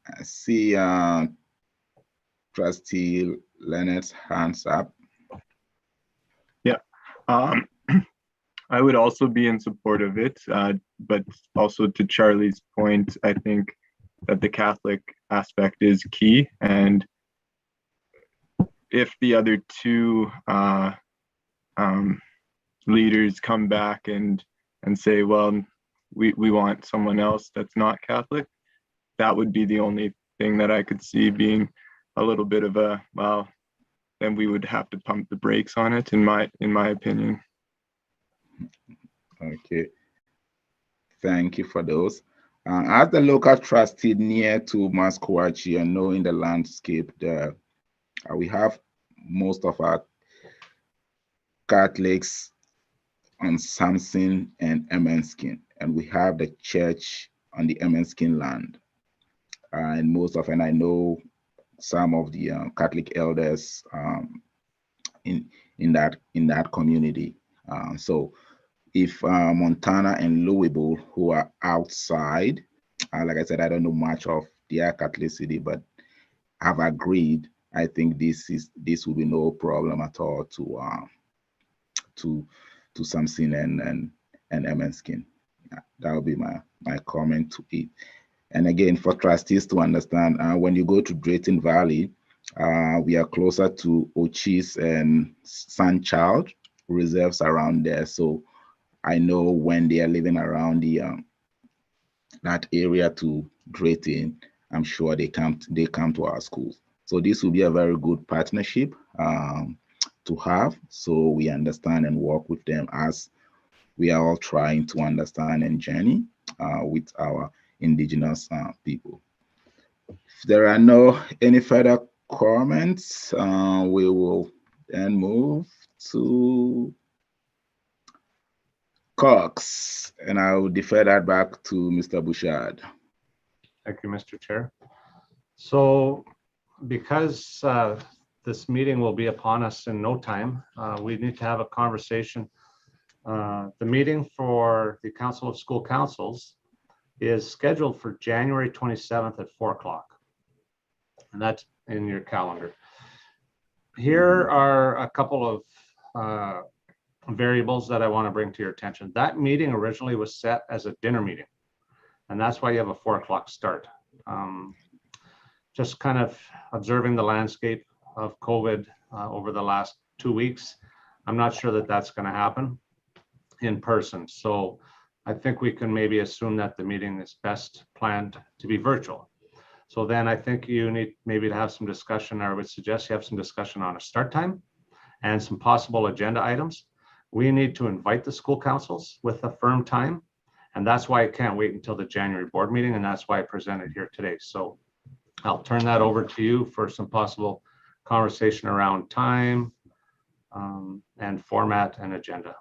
I see Trustee Leonard's hands up. I would also be in support of it, but also to Charlie's point, I think that the Catholic aspect is key. And if the other two leaders come back and say, well, we want someone else that's not Catholic, that would be the only thing that I could see being a little bit of a, well, then we would have to pump the brakes on it, in my opinion. Okay. Thank you for those. As the local trustee near to Musquatchie and knowing the landscape there, we have most of our Catholics on Samson and Emenskin, and we have the church on the Emenskin land. And I know some of the Catholic elders in that community. So if Montana and Louisville, who are outside, like I said, I don't know much of their Catholicity, but have agreed, I think this will be no problem at all to Samson and Emenskin. That will be my comment to it. And again, for trustees to understand, when you go to Drayton Valley, we are closer to Ochis and Sunchild reserves around there. So I know when they are living around the that area to Drayton, I'm sure they come to our schools. So this will be a very good partnership to have. So we understand and work with them as we are all trying to understand and journey with our Indigenous people. If there are any further comments, we will then move to Cox, and I will defer that back to Mr. Bouchard. Thank you, Mr. Chair. So because this meeting will be upon us in no time, we need to have a conversation. The meeting for the Council of School Councils is scheduled for January 27th at 4 o'clock. And that's in your calendar. Here are a couple of variables that I want to bring to your attention. That meeting originally was set as a dinner meeting, and that's why you have a 4 o'clock start. Just kind of observing the landscape of COVID over the last 2 weeks, I'm not sure that that's going to happen in person. So I think we can maybe assume that the meeting is best planned to be virtual. So then I think you need maybe to have some discussion, or I would suggest you have some discussion on a start time and some possible agenda items. We need to invite the school councils with a firm time. And that's why I can't wait until the January board meeting. And that's why I presented here today. So I'll turn that over to you for some possible conversation around time and format and agenda.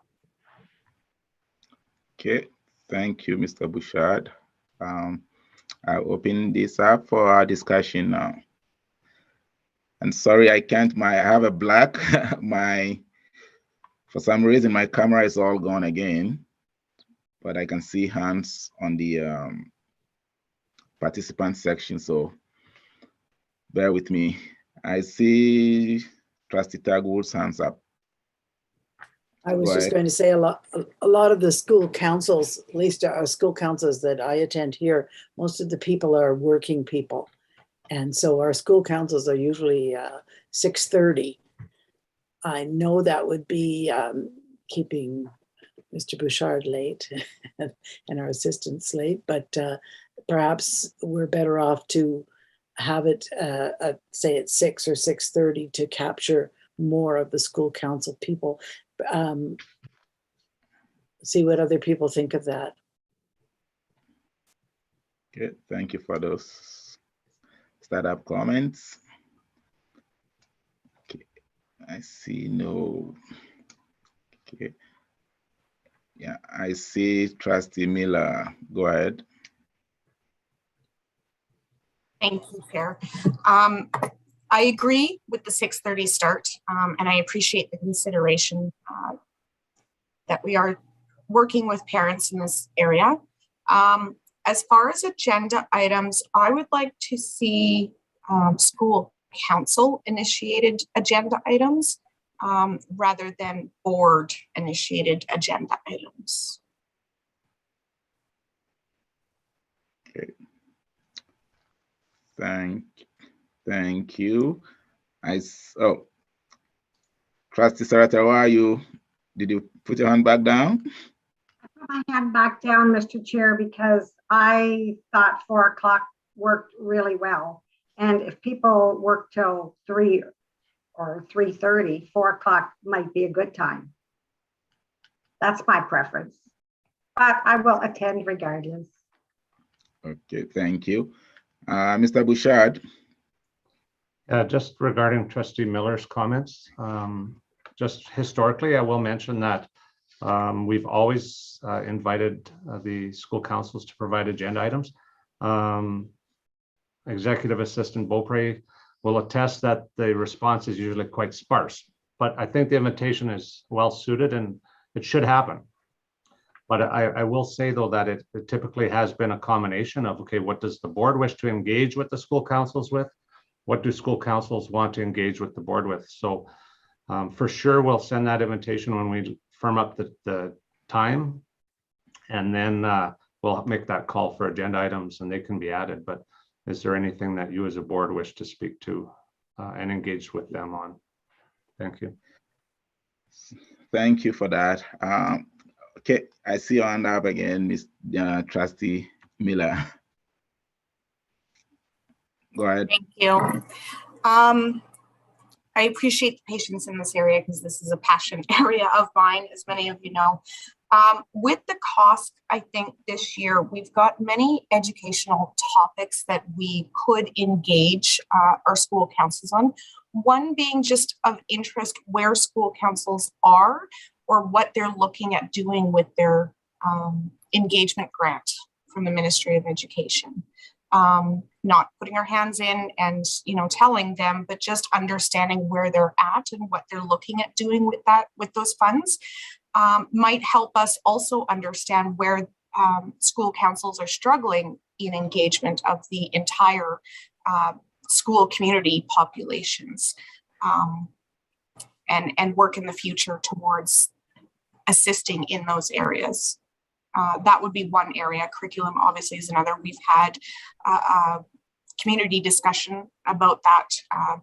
Okay, thank you, Mr. Bouchard. I'll open this up for our discussion now. And sorry, I have a black, for some reason, my camera is all gone again, but I can see hands on the participant section, so bear with me. I see Trustee Tagwood's hands up. I was Go just ahead. going to say a lot of the school councils, at least our school councils that I attend here, most of the people are working people. And so our school councils are usually 6:30. I know that would be keeping Mr. Bouchard late and our assistants late, but perhaps we're better off to have it say at 6 or 6:30 to capture more of the school council people. See what other people think of that. Okay, thank you for those startup comments. Okay, I see no. Okay, yeah, I see Trustee Miller. Go ahead. Thank you, Chair. I agree with the 6:30 start, and I appreciate the consideration that we are working with parents in this area. As far as agenda items, I would like to see school council initiated agenda items rather than board initiated agenda items. Okay. Thank you. Trustee Sarata, why are you? Did you put your hand back down? I put my hand back down, Mr. Chair, because I thought 4 o'clock worked really well. And if people work till 3 or 3:30, 4 o'clock might be a good time. That's my preference, but I will attend regardless. Okay, thank you. Mr. Bouchard. Just regarding Trustee Miller's comments, just historically, I will mention that we've always invited the school councils to provide agenda items. Executive Assistant Beaupre will attest that the response is usually quite sparse, but I think the invitation is well suited and it should happen. But I will say though that it typically has been a combination of, okay, what does the board wish to engage with the school councils with? What do school councils want to engage with the board with? So for sure, we'll send that invitation when we firm up the time, and then we'll make that call for agenda items and they can be added. But is there anything that you as a board wish to speak to and engage with them on? Thank you. Thank you for that. Okay, I see your hand up again, Ms. Trustee Miller. Go ahead. Thank you. I appreciate the patience in this area because this is a passion area of mine, as many of you know. With the cost, I think this year we've got many educational topics that we could engage our school councils on. One being just of interest where school councils are or what they're looking at doing with their engagement grant from the Ministry of Education. Not putting our hands in and telling them, but just understanding where they're at and what they're looking at doing with those funds might help us also understand where school councils are struggling in engagement of the entire school community populations, and work in the future towards assisting in those areas. That would be one area. Curriculum obviously is another. We've had a community discussion about that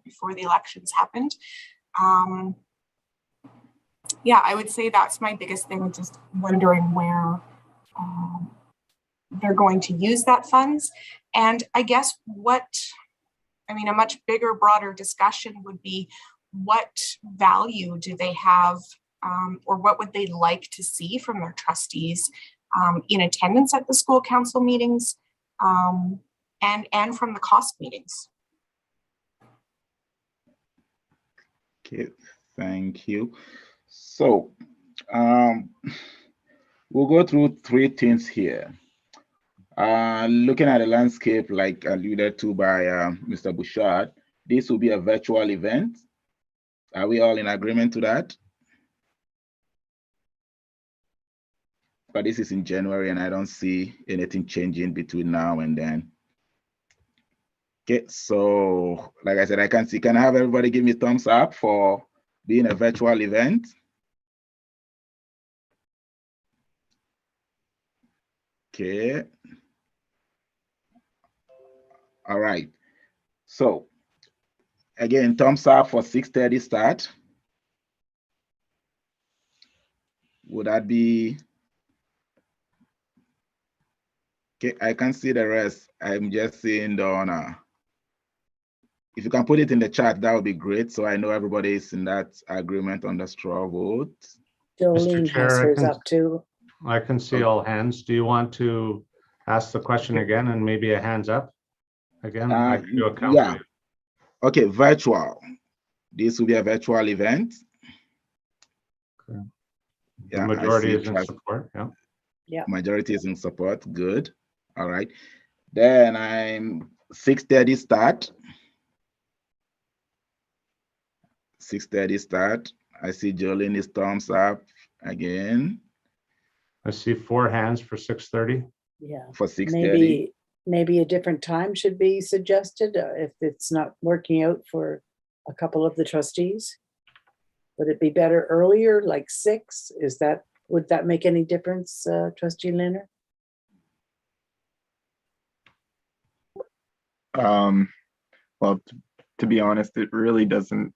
before the elections happened. Yeah, I would say that's my biggest thing, just wondering where they're going to use that funds. And I guess a much bigger, broader discussion would be what value do they have, or what would they like to see from their trustees in attendance at the school council meetings, and from the cost meetings. Okay, thank you. So we'll go through 3 things here. Looking at the landscape, like alluded to by Mr. Bouchard, this will be a virtual event. Are we all in agreement to that? But this is in January and I don't see anything changing between now and then. Okay, so like I said, I can see, can I have everybody give me thumbs up for being a virtual event? Okay. All right. So again, thumbs up for 6:30 start. Would that be? Okay, I can see the rest. I'm just seeing the honor. If you can put it in the chat, that would be great. So I know everybody is in that agreement on the straw vote. Jolene Chair, has I hers can- up too. I can see all hands. Do you want to ask the question again and maybe a hands up again? I can do a count. Yeah. Okay, virtual. This will be a virtual event. Okay. Yeah, The I majority see is in trust- support. Yeah. Majority is in support. Good. All right. Then I'm 6:30 start. 6:30 start. I see Jolene is thumbs up again I see 4 hands for 6:30. Yeah. for 6:30. Maybe a different time should be suggested if it's not working out for a couple of the trustees. Would it be better earlier, like 6? Would that make any difference, Trustee Linner? Well, to be honest, it really doesn't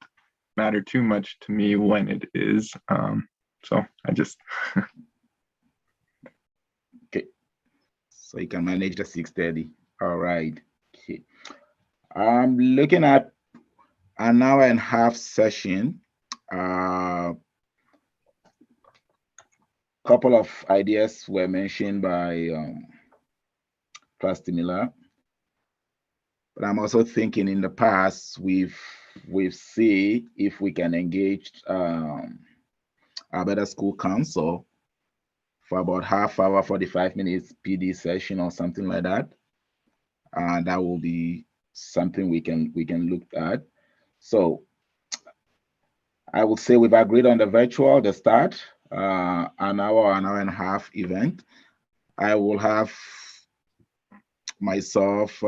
matter too much to me when it is. So I just, Okay. So you can manage the 6:30. All right. Okay. I'm looking at an hour and a half session. Couple of ideas were mentioned by Trustee Miller. But I'm also thinking in the past, we've seen if we can engage Alberta School Council for about half hour, 45 minutes PD session or something like that. That will be something we can look at. So I would say we've agreed on the virtual, the start, an hour and a half event. I will have myself,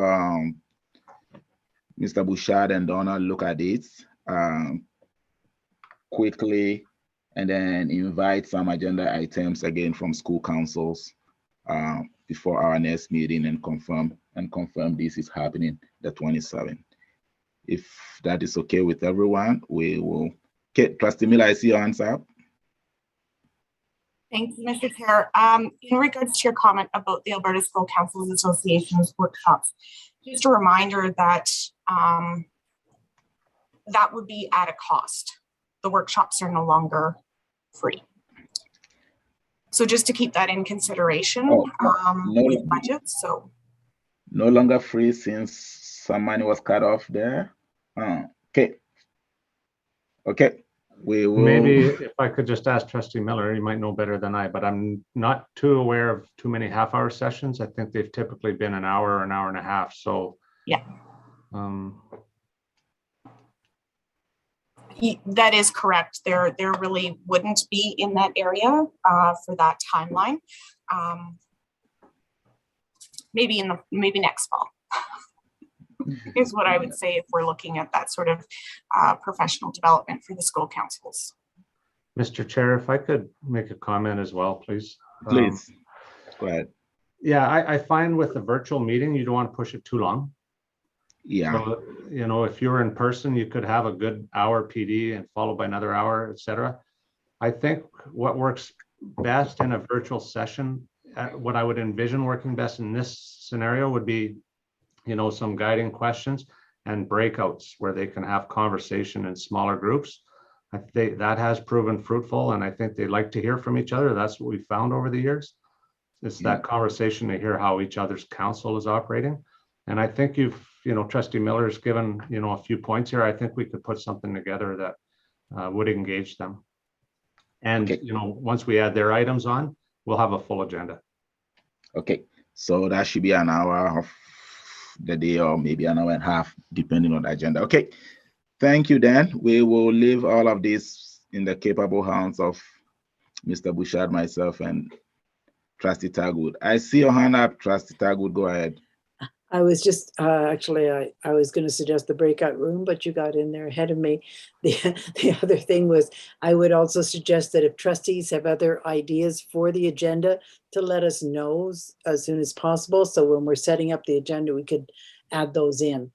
Mr. Bouchard and Donna look at it quickly, and then invite some agenda items again from school councils before our next meeting and confirm this is happening the 27th. If that is okay with everyone, we will. Okay, Trustee Miller, I see your hands up. Thank you, Mr. Chair. In regards to your comment about the Alberta School Councils Association's workshops, just a reminder that that would be at a cost. The workshops are no longer free. So just to keep that in consideration with budgets. So no longer free since some money was cut off there. Okay. Okay. We will. Maybe if I could just ask Trustee Miller, he might know better than I, but I'm not too aware of too many half-hour sessions. I think they've typically been an hour or an hour and a half. So yeah, that is correct. There really wouldn't be in that area for that timeline. Maybe next fall. Is what I would say if we're looking at that sort of professional development for the school councils. Mr. Chair, if I could make a comment as well, please. Please, go ahead. Yeah, I find with the virtual meeting, you don't want to push it too long. Yeah. So, you know, if you're in person, you could have a good hour PD and followed by another hour, etc. I think what works best in a virtual session, what I would envision working best in this scenario would be, you know, some guiding questions and breakouts where they can have conversation in smaller groups. I think that has proven fruitful, and I think they like to hear from each other. That's what we found over the years. It's that conversation to hear how each other's council is operating. And I think Trustee Miller's given, a few points here. I think we could put something together that would engage them. And, once we add their items on, we'll have a full agenda. Okay. So that should be an hour of the day or maybe an hour and a half, depending on the agenda. Okay. Thank you, Dan. We will leave all of this in the capable hands of Mr. Bouchard, myself, and Trustee Tagwood. I see your hand up, Trustee Tagwood. Go ahead. I was just actually, I was going to suggest the breakout room, but you got in there ahead of me. The other thing was, I would also suggest that if trustees have other ideas for the agenda, to let us know as soon as possible. So when we're setting up the agenda, we could add those in.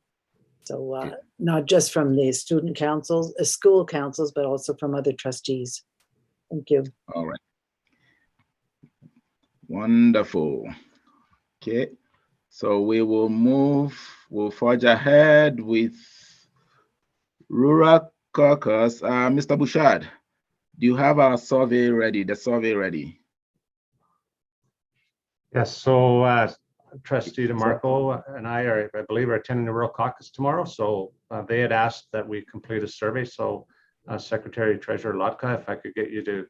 So not just from the student councils, school councils, but also from other trustees. Thank you. All right. Wonderful. Okay. So we will we'll forge ahead with Rural Caucus. Mr. Bouchard, do you have our survey ready, the survey ready? Yes, so Trustee DeMarco and I believe, are attending the Rural Caucus tomorrow. So they had asked that we complete a survey. So Secretary Treasurer Lotka, if I could get you to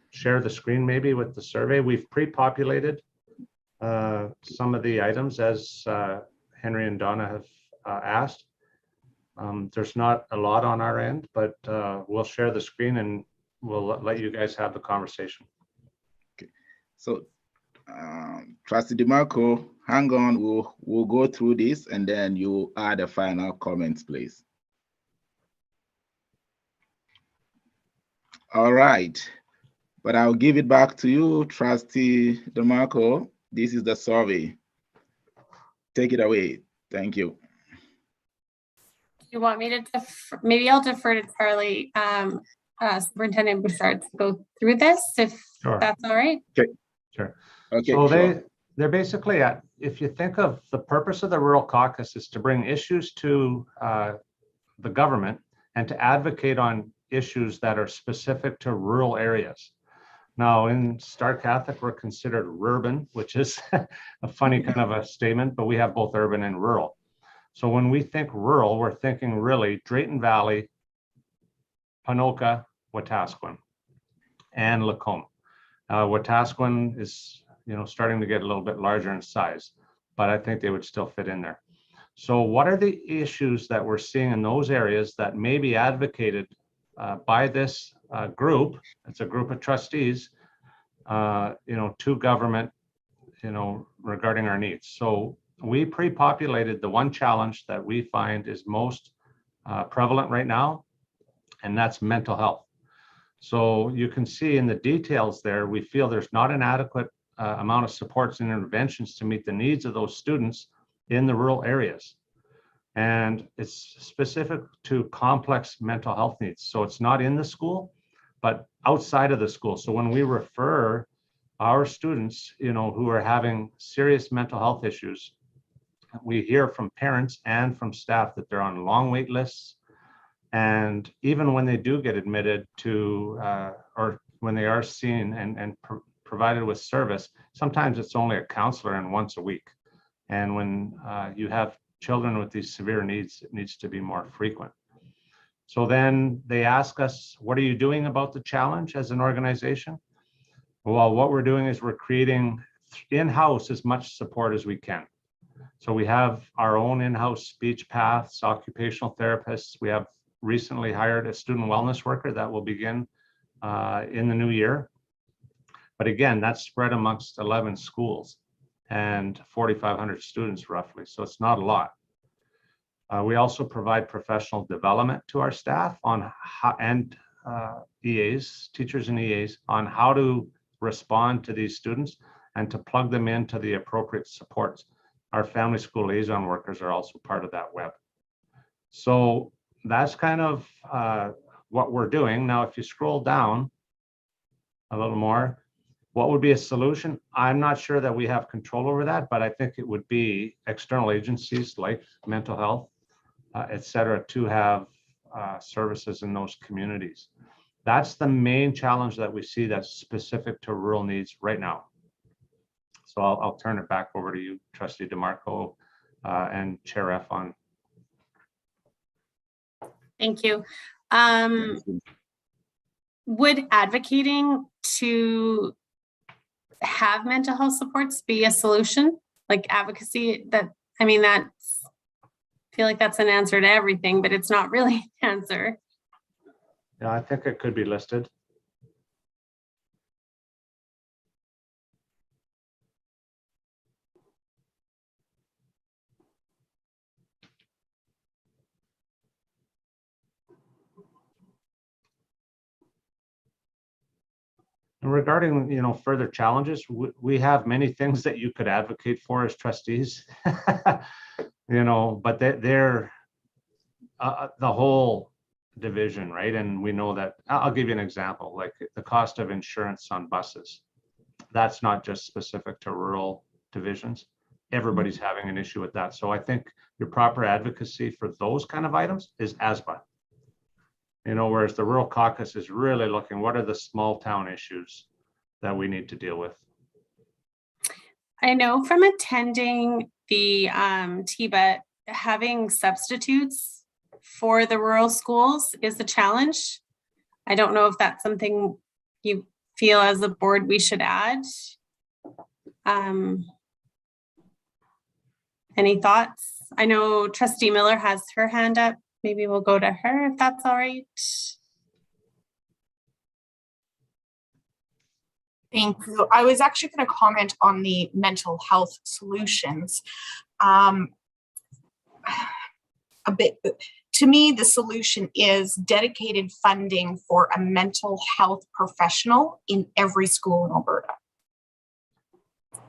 share the screen maybe with the survey. We've pre-populated some of the items as Henry and Donna have asked. There's not a lot on our end, but we'll share the screen and we'll let you guys have the conversation. So, Trustee DeMarco, hang on. We'll go through this and then you add the final comments, please. All right, but I'll give it back to you, Trustee DeMarco. This is the survey. Take it away. Thank you. You want me to maybe I'll defer to Charlie, Superintendent Bouchard, to go through this, if Sure. that's all right. Sure. Okay. So sure. they're basically at, if you think of the purpose of the Rural Caucus is to bring issues to the government and to advocate on issues that are specific to rural areas. Now in Star Catholic, we're considered urban, which is a funny kind of a statement, but we have both urban and rural. So when we think rural, we're thinking really Drayton Valley, Ponoka, Wetaskiwin, and Lacombe. Wetaskiwin is, starting to get a little bit larger in size, but I think they would still fit in there. So what are the issues that we're seeing in those areas that may be advocated by this group? It's a group of trustees, to government, regarding our needs. So we pre-populated the one challenge that we find is most prevalent right now, and that's mental health. So you can see in the details there, we feel there's not an adequate amount of supports and interventions to meet the needs of those students in the rural areas. And it's specific to complex mental health needs. So it's not in the school, but outside of the school. So when we refer our students, who are having serious mental health issues, we hear from parents and from staff that they're on long wait lists. And even when they do get admitted to, or when they are seen and provided with service, sometimes it's only a counselor and once a week. And when you have children with these severe needs, it needs to be more frequent. So then they ask us, what are you doing about the challenge as an organization? Well, what we're doing is we're creating in-house as much support as we can. So we have our own in-house speech paths, occupational therapists. We have recently hired a student wellness worker that will begin in the new year. But again, that's spread amongst 11 schools and 4,500 students roughly. So it's not a lot. We also provide professional development to our staff on how, and EAs, teachers and EAs, on how to respond to these students and to plug them into the appropriate supports. Our family school liaison workers are also part of that web. So that's kind of what we're doing. Now, if you scroll down a little more, what would be a solution? I'm not sure that we have control over that, but I think it would be external agencies like mental health, et cetera, to have services in those communities. That's the main challenge that we see that's specific to rural needs right now. So I'll turn it back over to you, Trustee DeMarco, and Chair F on. Thank you. Would advocating to have mental health supports be a solution? Like advocacy, I feel like that's an answer to everything, but it's not really an answer. Yeah, I think it could be listed. And regarding, further challenges, we have many things that you could advocate for as trustees, but they're the whole division, right? And we know that, I'll give you an example, like the cost of insurance on buses. That's not just specific to rural divisions. Everybody's having an issue with that. So I think your proper advocacy for those kind of items is ASBA. Whereas the Rural Caucus is really looking, what are the small town issues that we need to deal with? I know from attending the TBET, having substitutes for the rural schools is a challenge. I don't know if that's something you feel as a board we should add. Any thoughts? I know Trustee Miller has her hand up. maybe we'll go to her if that's all right. Thank you. I was actually going to comment on the mental health solutions. A bit, to me, the solution is dedicated funding for a mental health professional in every school in Alberta.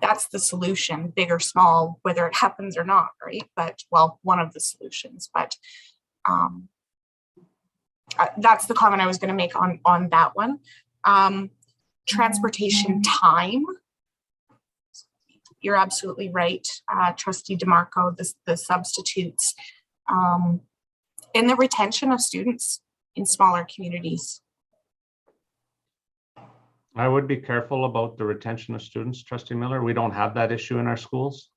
That's the solution, big or small, whether it happens or not, right? But, well, one of the solutions, but that's the comment I was going to make on that one. Transportation time. You're absolutely right, Trustee DeMarco, the substitutes, and the retention of students in smaller communities. I would be careful about the retention of students, Trustee Miller. We don't have that issue in our schools.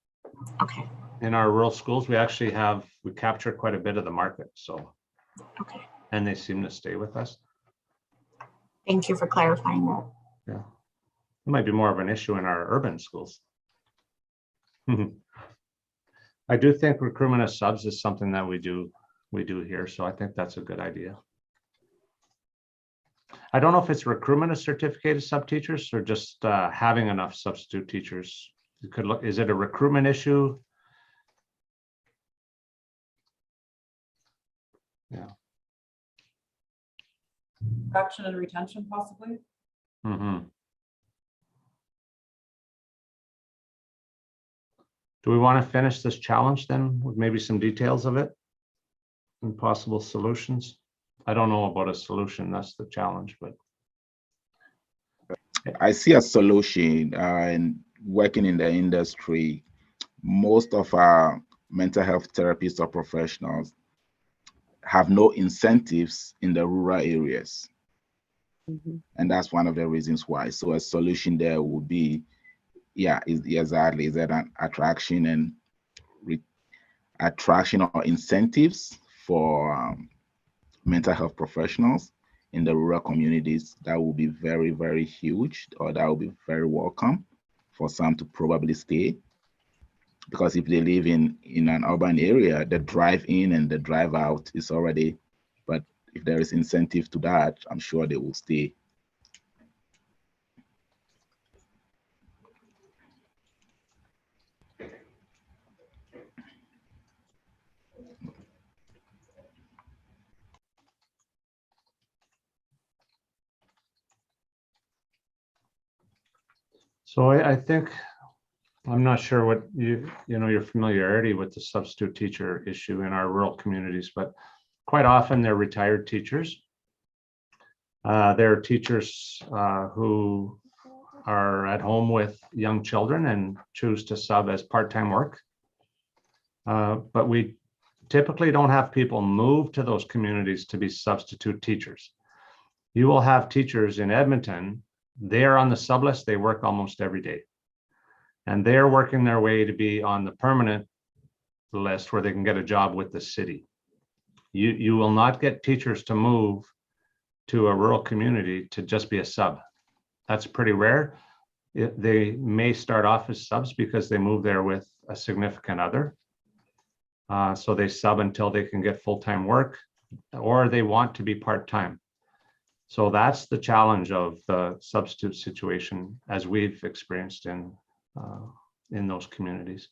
Okay. In our rural schools, we actually we capture quite a bit of the market, so. Okay. And they seem to stay with us. Thank you for clarifying that. Yeah. It might be more of an issue in our urban schools. I do think recruitment of subs is something that we do here, so I think that's a good idea. I don't know if it's recruitment of certificated sub teachers or just having enough substitute teachers. You could look, is it a recruitment issue? Yeah. Production and retention possibly. Mm-hmm. Do we want to finish this challenge then with maybe some details of it and possible solutions? I don't know about a solution, that's the challenge, but. I see a solution in working in the industry. Most of our mental health therapists or professionals have no incentives in the rural areas. Mhm. And that's one of the reasons why. So a solution there would be, exactly, is that an attraction and attraction or incentives for mental health professionals in the rural communities. That will be very, very huge, or that will be very welcome for some to probably stay. Because if they live in an urban area, the drive in and the drive out is already, but if there is incentive to that, I'm sure they will stay. So I think, I'm not sure what your familiarity with the substitute teacher issue in our rural communities, but quite often they're retired teachers. They're teachers who are at home with young children and choose to sub as part-time work. But we typically don't have people move to those communities to be substitute teachers. You will have teachers in Edmonton, they are on the sub list, they work almost every day. And they're working their way to be on the permanent list where they can get a job with the city. You will not get teachers to move to a rural community to just be a sub. That's pretty rare. They may start off as subs because they move there with a significant other. So they sub until they can get full-time work, or they want to be part-time. So that's the challenge of the substitute situation as we've experienced in those communities.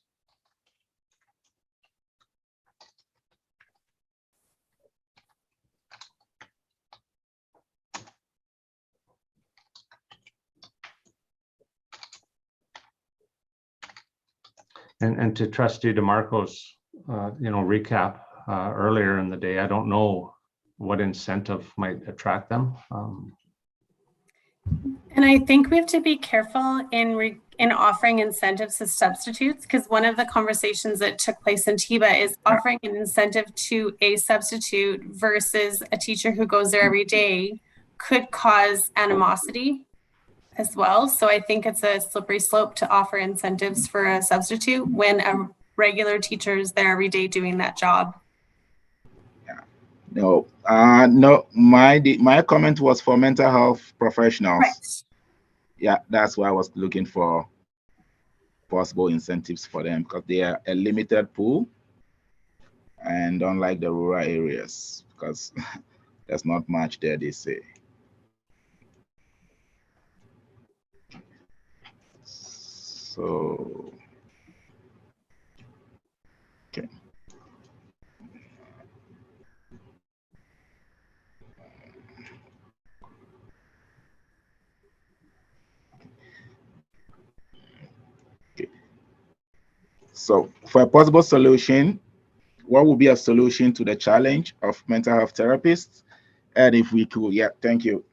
And to Trustee DeMarco's recap earlier in the day, I don't know what incentive might attract them. And I think we have to be careful in offering incentives to substitutes, because one of the conversations that took place in TIBA is offering an incentive to a substitute versus a teacher who goes there every day could cause animosity as well. So I think it's a slippery slope to offer incentives for a substitute when a regular teacher is there every day doing that job. No, my comment was for mental health professionals. Right. Yeah, that's why I was looking for possible incentives for them, because they are a limited pool. and unlike the rural areas, because there's not much there, they say. So, okay. So for a possible solution, what would be a solution to the challenge of mental health therapists? And if we could, yeah, thank you.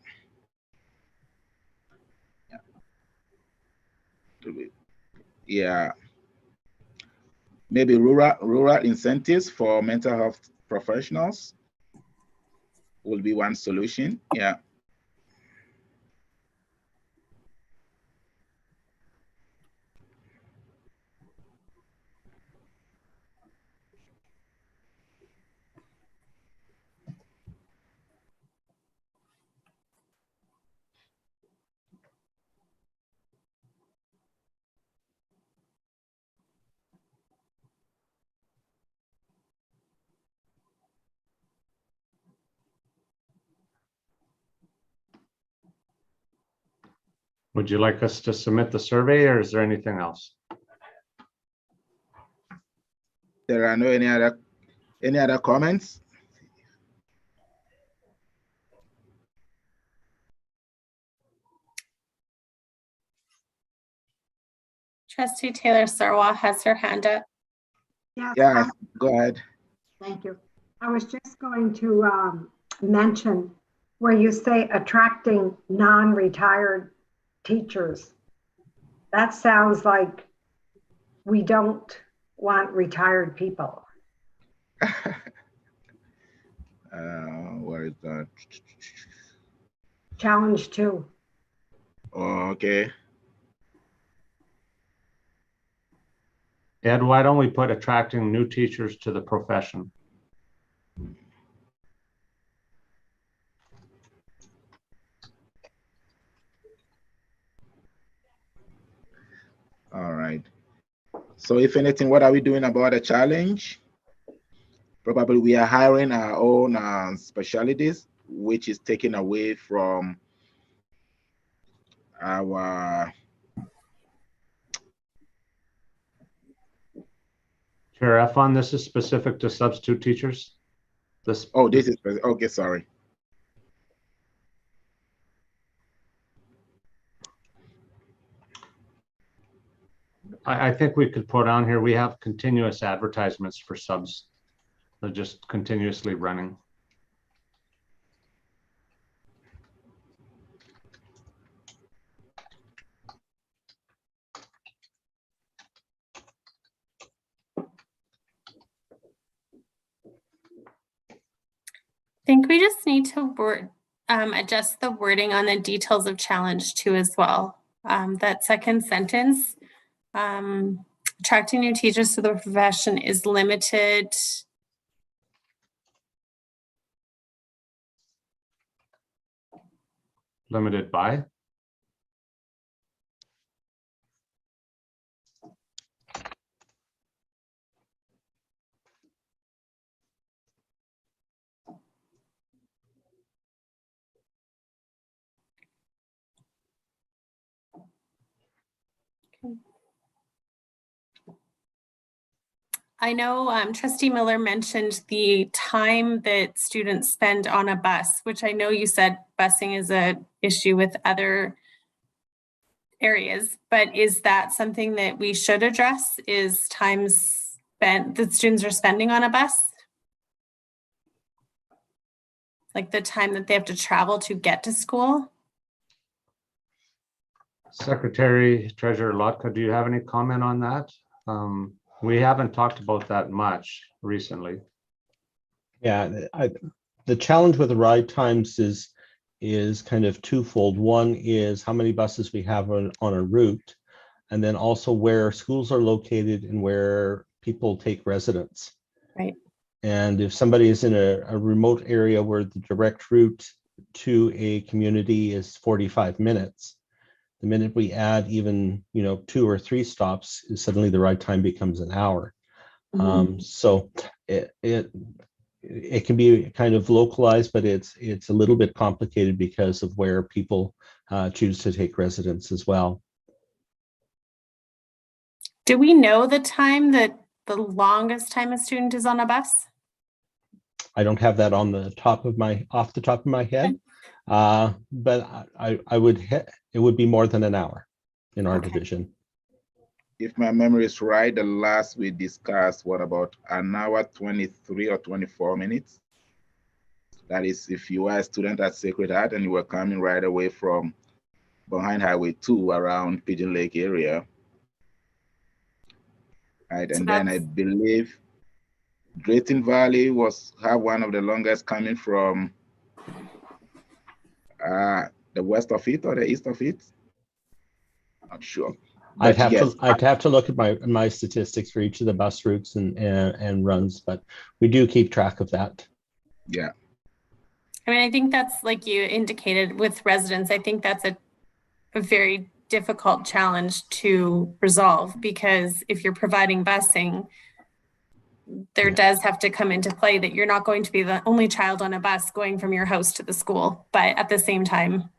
Yeah, maybe rural incentives for mental health professionals will be one solution. Yeah. Would you like us to submit the survey, or is there anything else? There are no any other comments? Trustee Taylor Sarwa has her hand up. Yes, Yeah, go ahead. thank you. I was just going to mention where you say attracting non-retired teachers. That sounds like we don't want retired people. Where is that? Challenge 2. Oh, okay. Ed, why don't we put attracting new teachers to the profession? All right. So if anything, what are we doing about the challenge? Probably we are hiring our own specialties, which is taken away from our Chair Efron, this is specific to substitute teachers. This. Oh, this is okay. Sorry. I think we could put on here, we have continuous advertisements for subs. They're just continuously running. I think we just need to adjust the wording on the details of challenge 2 as well. That second sentence, attracting new teachers to the profession is limited. Limited by? I know Trustee Miller mentioned the time that students spend on a bus, which I know you said busing is an issue with other areas, but is that something that we should address? Is time spent that students are spending on a bus? Like the time that they have to travel to get to school? Secretary Treasurer Lotka, do you have any comment on that? We haven't talked about that much recently. Yeah, the challenge with the ride times is kind of twofold. One is how many buses we have on a route, and then also where schools are located and where people take residence. Right. And if somebody is in a remote area where the direct route to a community is 45 minutes, the minute we add even 2 or 3 stops, suddenly the ride time becomes an hour. So it can be kind of localized, but it's a little bit complicated because of where people choose to take residence as well. Do we know the time that the longest time a student is on a bus? I don't have that on the top of my head, but I would it would be more than an hour in our division. If my memory is right, the last we discussed, what about an hour, 23 or 24 minutes? That is, if you are a student at Sacred Heart and you were coming right away from behind Highway 2 around Pigeon Lake area. Right, and then I believe Drayton Valley have one of the longest coming from the west of it or the east of it. Not sure. I'd have to look at my statistics for each of the bus routes and runs, but we do keep track of that. Yeah. I mean, I think that's, like you indicated with residents, I think that's a very difficult challenge to resolve, because if you're providing busing, there does have to come into play that you're not going to be the only child on a bus going from your house to the school. But at the same time,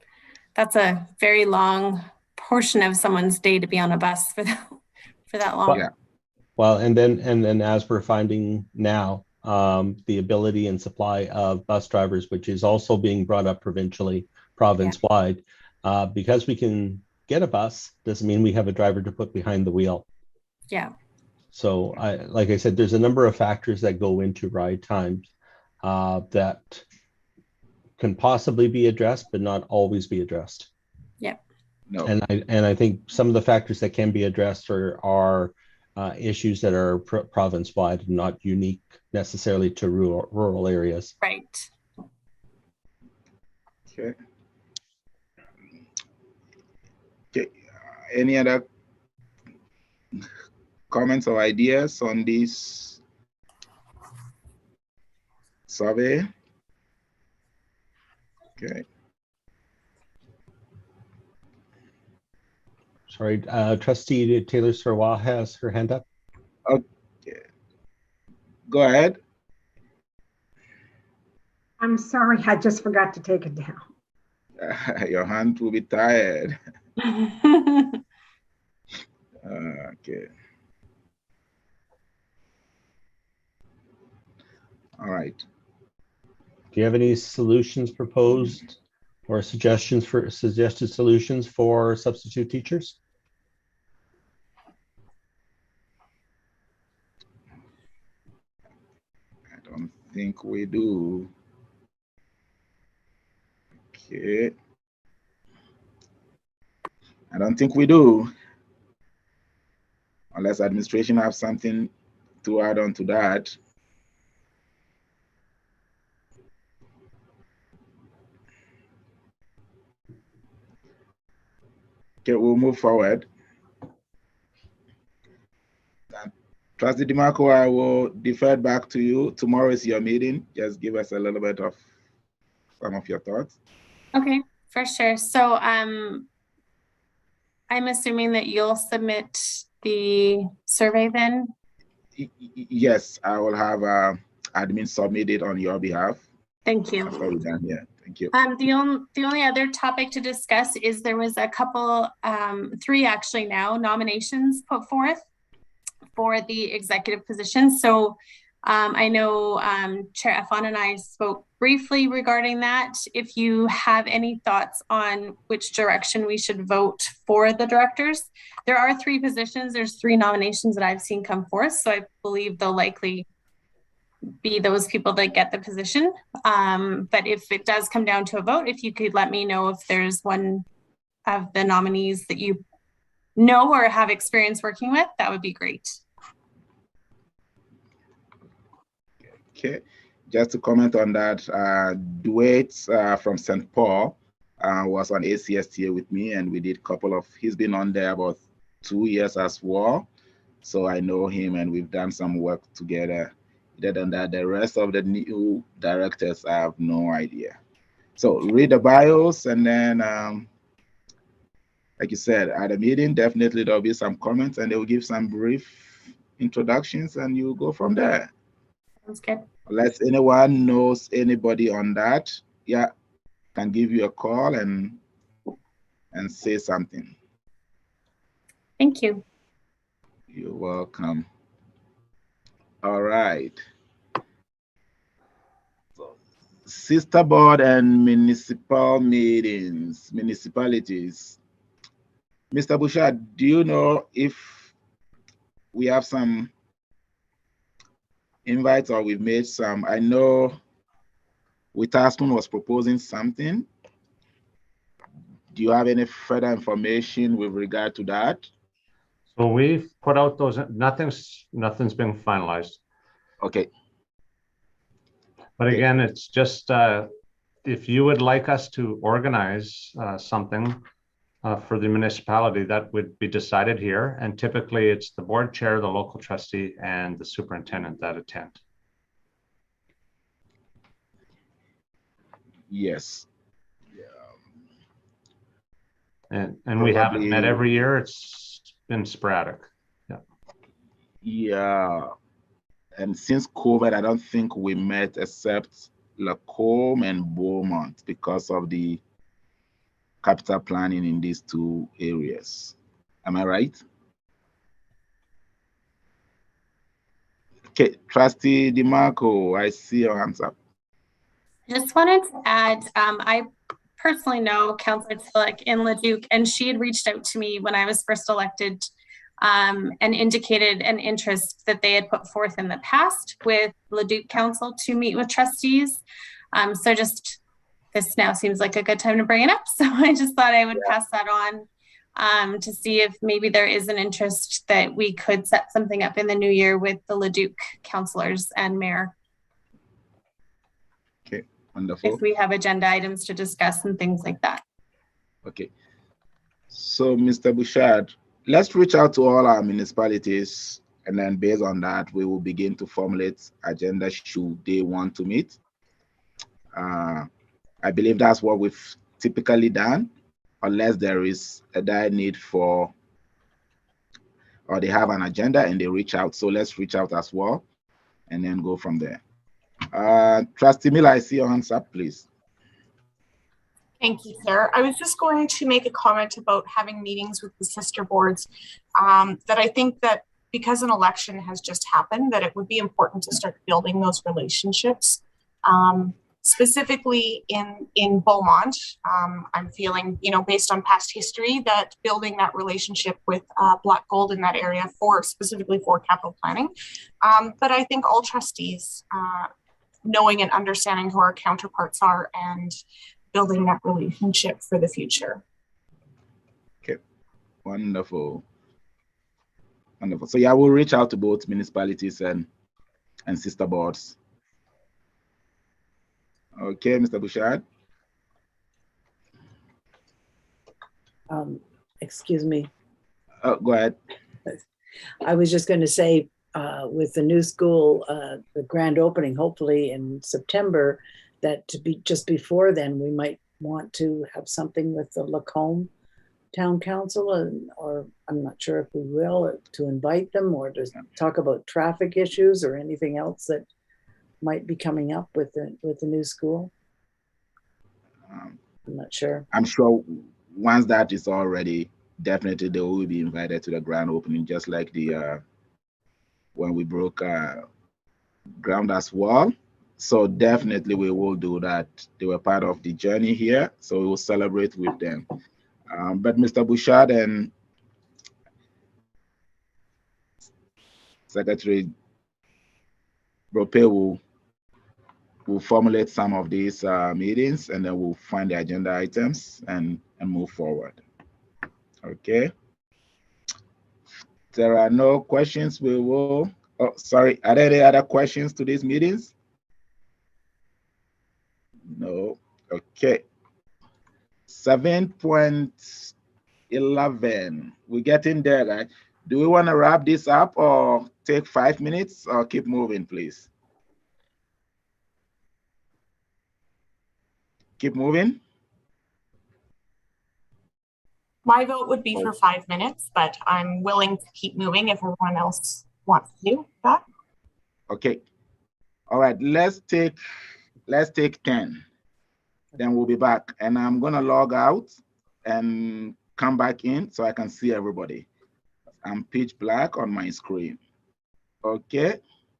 that's a very long portion of someone's day to be on a bus for that long. Yeah. Well, and then as we're finding now, the ability and supply of bus drivers, which is also being brought up provincially, province-wide, because we can get a bus doesn't mean we have a driver to put behind the wheel. Yeah. So like I said, there's a number of factors that go into ride times that can possibly be addressed, but not always be addressed. Yeah. No. And I think some of the factors that can be addressed are issues that are province-wide and not unique necessarily to rural areas. Right. Okay. Okay. Any other comments or ideas on this survey? Okay. Sorry, Trustee Taylor Sarwa has her hand up. Okay. Go ahead. I'm sorry, I just forgot to take it down. Your hand will be tired. Okay. All right. Do you have any solutions proposed or suggested solutions for substitute teachers? I don't think we do. Okay. I don't think we do. Unless administration have something to add on to that. Okay, we'll move forward. Trustee DeMarco, I will defer back to you. Tomorrow is your meeting. Just give us a little bit of some of your thoughts. Okay, for sure. So I'm assuming that you'll submit the survey then? Yes, I will have admin submit it on your behalf. Thank you. After we're done here. Thank you. The only other topic to discuss is there was a couple, 3 actually now, nominations put forth for the executive position. So I know Chair Efan and I spoke briefly regarding that. If you have any thoughts on which direction we should vote for the directors, there are 3 positions. There's 3 nominations that I've seen come forth. So I believe they'll likely be those people that get the position. But if it does come down to a vote, if you could let me know if there's one of the nominees that you know or have experience working with, that would be great. Okay, just to comment on that, Dwight from St. Paul was on ACSTA with me, and we did he's been on there about 2 years as well. So I know him and we've done some work together. Other than that, the rest of the new directors, I have no idea. So read the bios, and then, like you said, at the meeting, definitely there'll be some comments and they'll give some brief introductions and you go from there. Sounds good. Unless anyone knows anybody on that, yeah, can give you a call and say something. Thank you. You're welcome. All right. So, sister board and municipal meetings, municipalities. Mr. Bouchard, do you know if we have some invites or we've made some? I know Witherspoon was proposing something. Do you have any further information with regard to that? So we've put out those, nothing's been finalized. Okay. But Okay. again, it's just, if you would like us to organize something for the municipality, that would be decided here. And typically it's the board chair, the local trustee, and the superintendent that attend. Yes. And we haven't met Probably- every year. It's been sporadic. Yeah. And since COVID, I don't think we met except Lacombe and Beaumont because of the capital planning in these two areas. Am I right? Okay, Trustee DeMarco, I see your hands up. Just wanted to add, I personally know Councillor Tillich in Leduc, and she had reached out to me when I was first elected and indicated an interest that they had put forth in the past with Leduc Council to meet with trustees. So just, this now seems like a good time to bring it up. So I just thought I would pass that on to see if maybe there is an interest that we could set something up in the new year with the Leduc councillors and mayor. Okay, wonderful. If we have agenda items to discuss and things like that. Okay. So, Mr. Bouchard, let's reach out to all our municipalities, and then based on that, we will begin to formulate agenda should they want to meet. I believe that's what we've typically done, unless there is a dire need for, or they have an agenda and they reach out. So let's reach out as well, and then go from there. Trustee Miller, I see your hands up, please. Thank you, Chair. I was just going to make a comment about having meetings with the sister boards, that I think that because an election has just happened, that it would be important to start building those relationships. Specifically in Beaumont, I'm feeling, based on past history, that building that relationship with Black Gold in that area specifically for capital planning. But I think all trustees, knowing and understanding who our counterparts are and building that relationship for the future. Okay, wonderful. Wonderful. So yeah, we'll reach out to both municipalities and sister boards. Okay, Mr. Bouchard. Excuse me. Go ahead. I was just going to say, with the new school, the grand opening, hopefully in September, that to be just before then, we might want to have something with the Lacombe Town Council, or I'm not sure if we will, to invite them or to talk about traffic issues or anything else that might be coming up with the new school. I'm not sure. I'm sure once that is all ready, definitely they will be invited to the grand opening, just like the when we broke ground as well. So definitely we will do that. They were part of the journey here, so we will celebrate with them. But Mr. Bouchard and Secretary Brope will formulate some of these meetings, and then we'll find the agenda items and move forward. Okay. There are no questions. We will. Oh, sorry. Are there any other questions to these meetings? No. Okay. 7.11. We're getting there, right? Do we want to wrap this up or take 5 minutes or keep moving, please? Keep moving? My vote would be for 5 minutes, but I'm willing to keep moving if everyone else wants to do that. Okay. All right, let's take 10. Then we'll be back. And I'm gonna log out and come back in so I can see everybody. I'm pitch black on my screen. Okay.